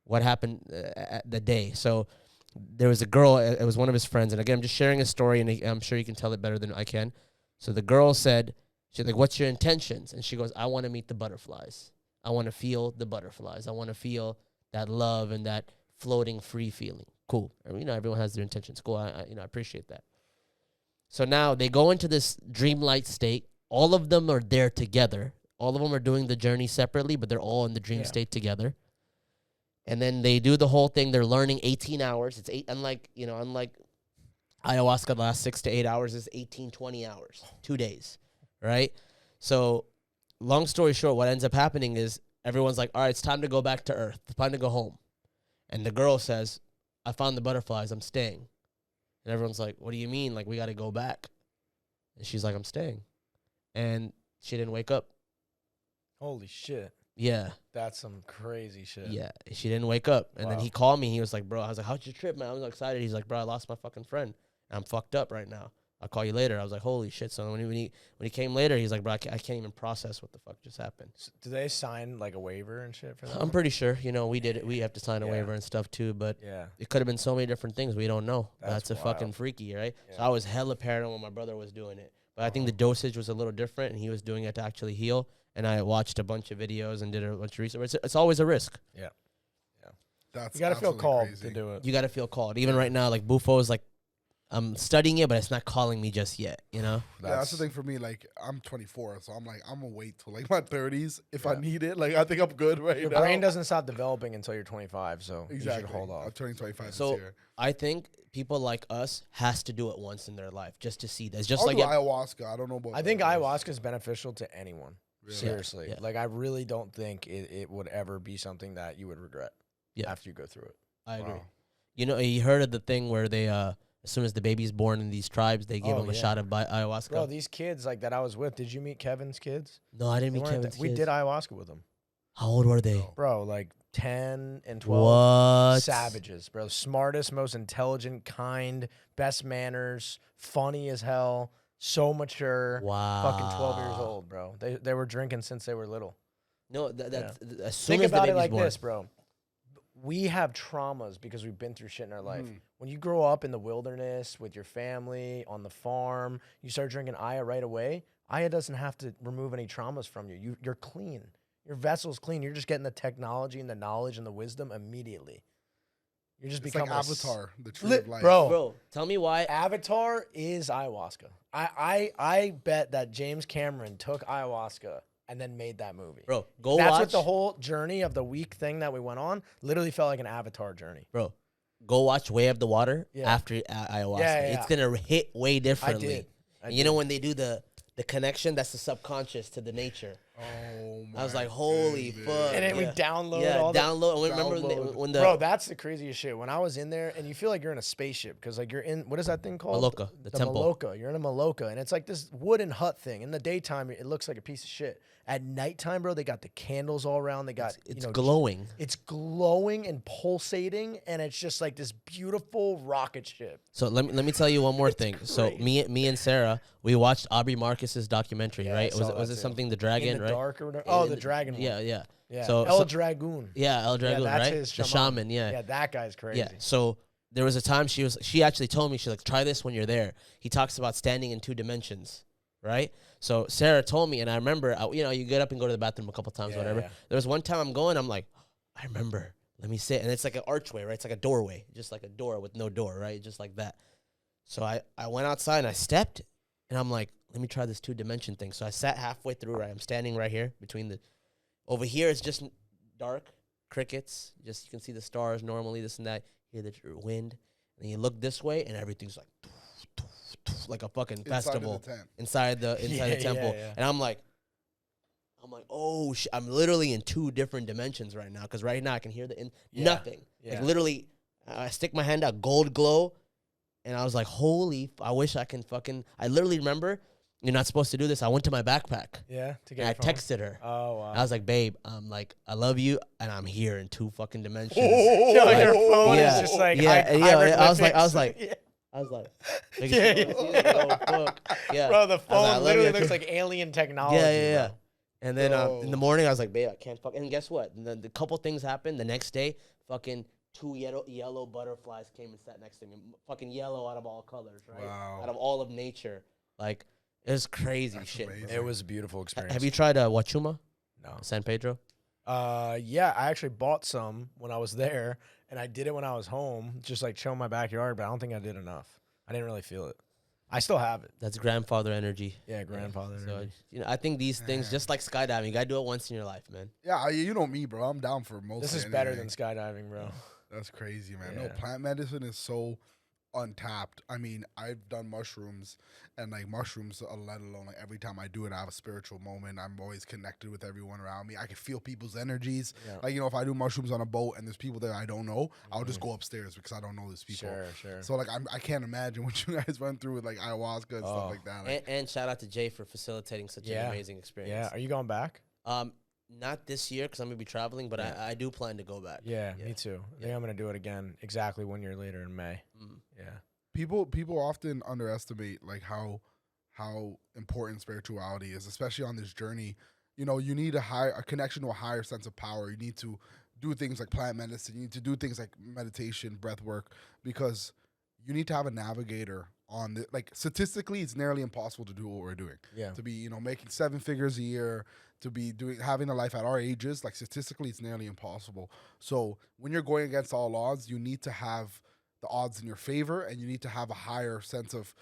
What happened at the day? So there was a girl, it was one of his friends. And again, I'm just sharing a story, and I'm sure you can tell it better than I can. So the girl said, she's like, what's your intentions? And she goes, I want to meet the butterflies. I want to feel the butterflies. I want to feel that love and that floating free feeling. Cool. You know, everyone has their intentions. Cool. I appreciate that. So now they go into this dreamlight state. All of them are there together. All of them are doing the journey separately, but they're all in the dream state together. And then they do the whole thing. They're learning 18 hours. It's unlike ayahuasca, the last 6 to 8 hours is 18, 20 hours, 2 days, right? So long story short, what ends up happening is everyone's like, all right, it's time to go back to Earth. It's time to go home. And the girl says, I found the butterflies. I'm staying. And everyone's like, what do you mean? Like, we got to go back. And she's like, I'm staying. And she didn't wake up. Holy shit. Yeah. That's some crazy shit. Yeah. She didn't wake up. And then he called me. He was like, bro, I was like, how's your trip, man? I was excited. He's like, bro, I lost my fucking friend. And I'm fucked up right now. I'll call you later. I was like, holy shit. So when he came later, he's like, bro, I can't even process what the fuck just happened. So do they sign like a waiver and shit for that? I'm pretty sure. You know, we did it. We have to sign a waiver and stuff too. But it could have been so many different things we don't know. That's a fucking freaky, right? Yeah. So I was hella paranoid when my brother was doing it. But I think the dosage was a little different, and he was doing it to actually heal. And I watched a bunch of videos and did a bunch of research. It's always a risk. Yeah. That's you got to feel called crazy. to do it. You got to feel called. Even right now, like Bufo is like, I'm studying it, but it's not calling me just yet, you know? That's the thing for me. Like, I'm 24, so I'm like, I'm going to wait till like my 30s if I need it. Like, I think I'm good right Your now. brain doesn't stop developing until you're 25, so you should hold off. I'm turning 25 So this year. I think people like us has to do it once in their life just to see this. Just I'll like do ayahuasca. I don't know about I think ayahuasca is beneficial to anyone. Really? Seriously. Yeah. Like, I really don't think it would ever be something that you would regret after you go through it. I agree. Wow. You know, you heard of the thing where they, as soon as the baby's born in these tribes, they give them a shot of ayahuasca. Bro, these kids like that I was with, did you meet Kevin's kids? No, I didn't meet Kevin's kids. We did ayahuasca with them. How old were they? Bro, like 10 and 12. What? Savages, bro. Smartest, most intelligent, kind, best manners, funny as hell, so mature. Wow. Fucking 12 years old, bro. They were drinking since they were little. No, as soon Think as the about baby's it like born. this, bro. We have traumas because we've been through shit in our life. When you grow up in the wilderness with your family, on the farm, you start drinking Aya right away. Aya doesn't have to remove any traumas from you. You're clean. Your vessel's clean. You're just getting the technology and the knowledge and the wisdom immediately. You're just becoming like Avatar, the tree of life. Bro, tell me why. Avatar is ayahuasca. I bet that James Cameron took ayahuasca and then made that movie. Bro, go That's watch. what the whole journey of the week thing that we went on literally felt like an Avatar journey. Bro, go watch Way of the Water after ayahuasca. Yeah. It's going to hit way differently. I You know when they do the connection, that's the subconscious to the nature. Oh my I was like, holy fuck. And then we download all the... download. Remember when the... Bro, that's the craziest shit. When I was in there, and you feel like you're in a spaceship, because like you're in, what is that thing called? Maloka, the temple. Maloka. You're in a Maloka, and it's like this wooden hut thing. In the daytime, it looks like a piece of shit. At nighttime, bro, they got the candles all around. They got it's glowing. It's glowing and pulsating, and it's just like this beautiful rocket ship. So let me tell you one more thing. So me and Sarah, we watched Aubrey Marcus's documentary, right? Was it something The Dragon, in the right? Dark or whatever? Oh, the Dragon one. Yeah. So El Dragoon. Yeah, El Dragoon, that's right? his the shaman, yeah. Yeah, that guy's crazy. Yeah. So there was a time she actually told me, she's like, try this when you're there. He talks about standing in 2 dimensions, right? So Sarah told me, and I remember, you get up and go to the bathroom a couple times, whatever. Yeah. There was one time I'm going, I'm like, I remember, let me sit. And it's like an archway, right? It's like a doorway, just like a door with no door, right? Just like that. So I went outside and I stepped, and I'm like, let me try this 2-dimension thing. So I sat halfway through, right? I'm standing right here over here it's just dark, crickets. Just you can see the stars normally, this and that. Hear the wind. And then you look this way, and everything's like a fucking festival inside the temple. Yeah. And I'm like, oh shit! I'm literally in 2 different dimensions right now, because right now I can hear nothing. Yeah. Like literally, I stick my hand out, gold glow, and I was like, holy! I wish I can fucking. I literally remember. You're not supposed to do this. I went to my backpack. Yeah, to get. And I texted her. Oh wow! I was like, babe, I'm like, I love you, and I'm here in 2 fucking dimensions. Your phone is just like, I was like, I was like, Yeah, making sure I see the book. Yeah, Bro, the I was like, I phone love literally you. looks like alien technology. Yeah, yeah, yeah. Bro. And then in the Yo. morning, I was like, babe, I can't fuck. And guess what? The couple things happened. The next day, fucking two yellow butterflies came and sat next to me. Fucking yellow out of all colors, right? Wow. Out of all of nature. Like, it was crazy That's shit. Bro. amazing. It was a beautiful experience. Have you tried Wachuma? No. San Pedro? Yeah, I actually bought some when I was there, and I did it when I was home, just like chill in my backyard, but I don't think I did enough. I didn't really feel it. I still have it. That's grandfather energy. Yeah, grandfather. So, energy. I think these things, just like skydiving, you got to do it once in your life, man. Yeah, you know me, bro. I'm down for most. This is better than skydiving, bro. That's crazy, man. No, Yeah. plant medicine is so untapped. I mean, I've done mushrooms, and like mushrooms, let alone like every time I do it, I have a spiritual moment. I'm always connected with everyone around me. I can feel people's energies. Yeah. Like, if I do mushrooms on a boat and there's people there I don't know, I'll just go upstairs because I don't know these people. Sure. So like, I can't imagine what you guys went through with like ayahuasca and stuff like that. Like, And shout out to Jay for facilitating such an amazing experience. Yeah. Are you going back? Not this year because I'm gonna be traveling, but I do plan to go back. Yeah, me too. I think I'm gonna do it again exactly 1 year later in May. Yeah. people often underestimate like how important spirituality is, especially on this journey. You need a connection to a higher sense of power. You need to do things like plant medicine. You need to do things like meditation, breath work, because you need to have a navigator on the, like, statistically it's nearly impossible to do what we're doing. Yeah. To be, making 7 figures a year, to be having a life at our ages, like statistically it's nearly impossible. So when you're going against all odds, you need to have the odds in your favor, and you need to have a higher sense of,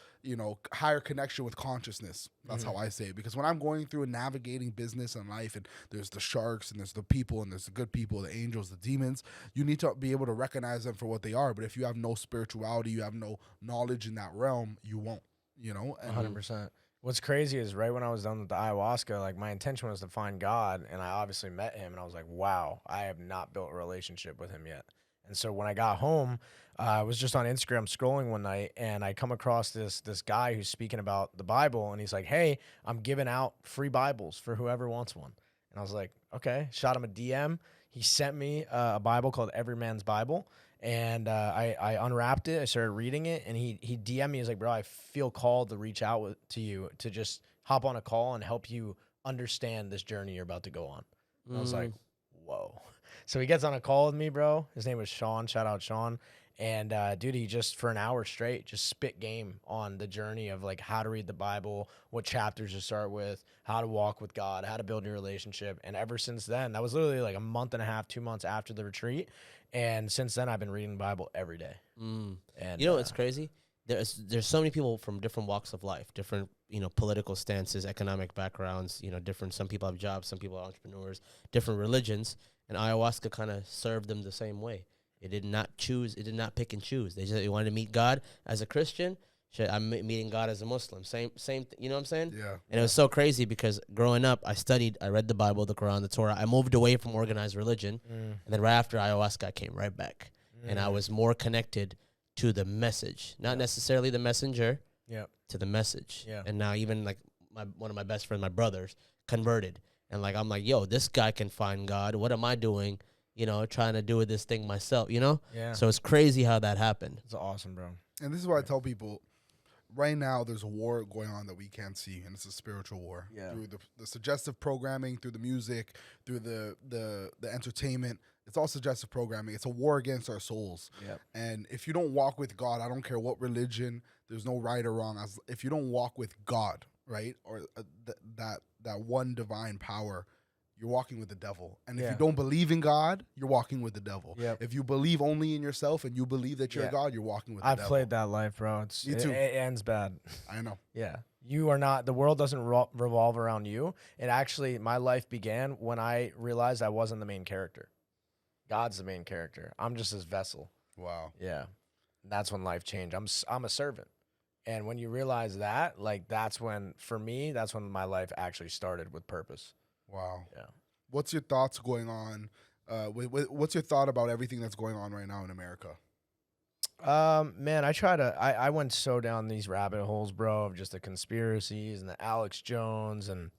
higher connection with consciousness. That's how I say it. Because when I'm going through and navigating business and life, and there's the sharks and there's the people and there's the good people, the angels, the demons, you need to be able to recognize them for what they are. But if you have no spirituality, you have no knowledge in that realm, you won't, and 100%. What's crazy is right when I was done with the ayahuasca, like my intention was to find God, and I obviously met him, and I was like, wow, I have not built a relationship with him yet. And so when I got home, I was just on Instagram scrolling one night, and I come across this guy who's speaking about the Bible, and he's like, hey, I'm giving out free Bibles for whoever wants one. And I was like, okay, shot him a DM. He sent me a Bible called Every Man's Bible. And I unwrapped it. I started reading it, and he DM'd me. He's like, bro, I feel called to reach out to you to just hop on a call and help you understand this journey you're about to go on. And I was like, whoa. So he gets on a call with me, bro. His name was Sean. Shout out Sean. And dude, he just for an hour straight just spit game on the journey of like how to read the Bible, what chapters to start with, how to walk with God, how to build your relationship. And ever since then, that was literally like a month and a half, 2 months after the retreat. And since then, I've been reading the Bible every day. And It's crazy. There's so many people from different walks of life, different political stances, economic backgrounds. Different. Some people have jobs, some people are entrepreneurs, different religions, and ayahuasca kind of served them the same way. It did not choose. It did not pick and choose. They wanted to meet God as a Christian. Shit, I'm meeting God as a Muslim. Same. You know what I'm saying? Yeah. And it was so crazy because growing up, I read the Bible, the Quran, the Torah. I moved away from organized religion, and then right after ayahuasca, I came right back, and I was more connected to the message, not necessarily the messenger. To the message. And now even like one of my best friends, my brothers, converted, and like I'm like, yo, this guy can find God. What am I doing? Trying to do this thing myself. Yeah. So it's crazy how that happened. It's awesome, bro. And this is what I tell people. Right now, there's a war going on that we can't see, and it's a spiritual war. Yeah. Through the suggestive programming, through the music, through the entertainment. It's all suggestive programming. It's a war against our souls. Yep. And if you don't walk with God, I don't care what religion, there's no right or wrong. If you don't walk with God, right, or that one divine power, you're walking with the devil. And if you don't believe in God, you're walking with the devil. Yep. If you believe only in yourself and you believe that you're God, you're walking with the devil. I've played that life, bro. Me too. It ends bad. I know. Yeah. You are not, the world doesn't revolve around you. It actually, my life began when I realized I wasn't the main character. God's the main character. I'm just his vessel. Wow. Yeah. That's when life changed. I'm a servant. And when you realize that, like, that's when, for me, that's when my life actually started with purpose. Wow. Yeah. What's your thoughts going on? What's your thought about everything that's going on right now in America? Man, I went so down these rabbit holes, bro, of just the conspiracies and the Alex Jones, and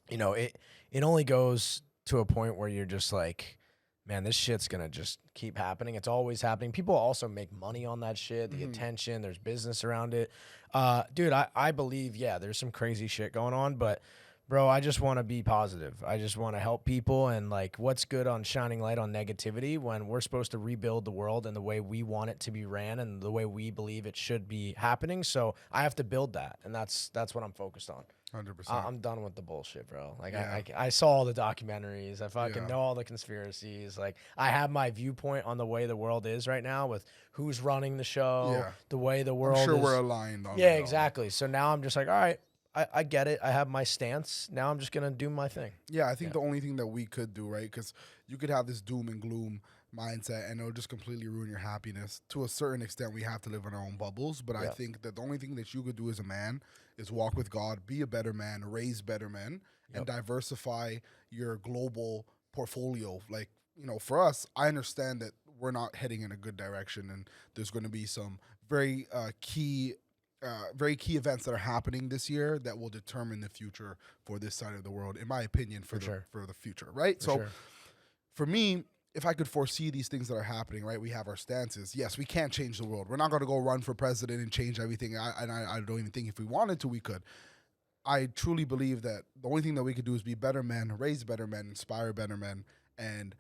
it only goes to a point where you're just like, man, this shit's gonna just keep happening. It's always happening. People also make money on that shit, the attention, there's business around it. Dude, I believe, yeah, there's some crazy shit going on, but bro, I just want to be positive. I just want to help people. And like, what's good on shining light on negativity when we're supposed to rebuild the world in the way we want it to be ran and the way we believe it should be happening? So I have to build that, and that's what I'm focused on. 100%. I'm done with the bullshit, bro. Like, Yeah. I saw all the documentaries. I fucking Yeah. know all the conspiracies. Like, I have my viewpoint on the way the world is right now with who's running the show, Yeah. the way the world I'm sure is. we're aligned on Yeah, it all. exactly. So now I'm just like, all right, I get it. I have my stance. Now I'm just going to do my thing. Yeah, I think the only thing that we could do, right, because you could have this doom and gloom mindset and it'll just completely ruin your happiness. To a certain extent, we have to live in our own bubbles, but I think that the only thing that you could do as a man is walk with God, be a better man, raise better men, and diversify your global portfolio. Like, you know, for us, I understand that we're not heading in a good direction and there's going to be some very key events that are happening this year that will determine the future for this side of the world, in my opinion, for the future, right? For me, if I could foresee these things that are happening, right, we have our stances. Yes, we can't change the world. We're not going to go run for president and change everything. I don't even think if we wanted to, we could. I truly believe that the only thing that we could do is be better men, raise better men, inspire better men, and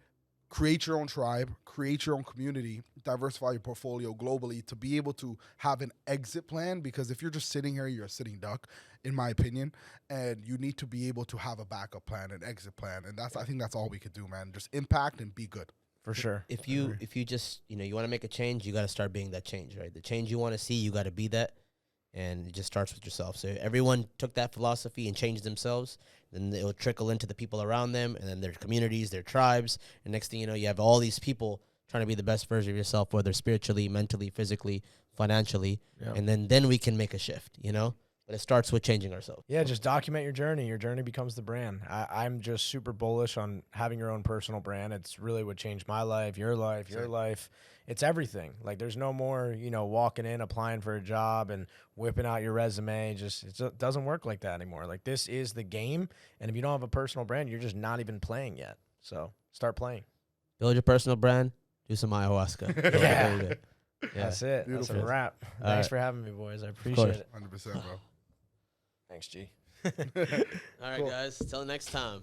create your own tribe, create your own community, diversify your portfolio globally to be able to have an exit plan. Because if you're just sitting here, you're a sitting duck, in my opinion, and you need to be able to have a backup plan, an exit plan. And I think that's all we could do, man. Just impact and be good. For sure. If you just, you want to make a change, you got to start being that change, right? The change you want to see, you got to be that. And it just starts with yourself. So everyone took that philosophy and changed themselves, then it will trickle into the people around them, and then their communities, their tribes. And next thing you know, you have all these people trying to be the best version of yourself, whether spiritually, mentally, physically, financially. Yeah. And then we can make a shift, But it starts with changing ourselves. Yeah, just document your journey. Your journey becomes the brand. I'm just super bullish on having your own personal brand. It's really what changed my life, your life. It's everything. Like, there's no more, walking in, applying for a job and whipping out your resume. It doesn't work like that anymore. Like, this is the game. And if you don't have a personal brand, you're just not even playing yet. So start playing. Build your personal brand. Do some ayahuasca. Yeah. Yeah. That's it. Beautiful. That's a wrap. All Thanks right. for having me, boys. I appreciate it. 100%, bro. Thanks, G. All right, guys. Till next time.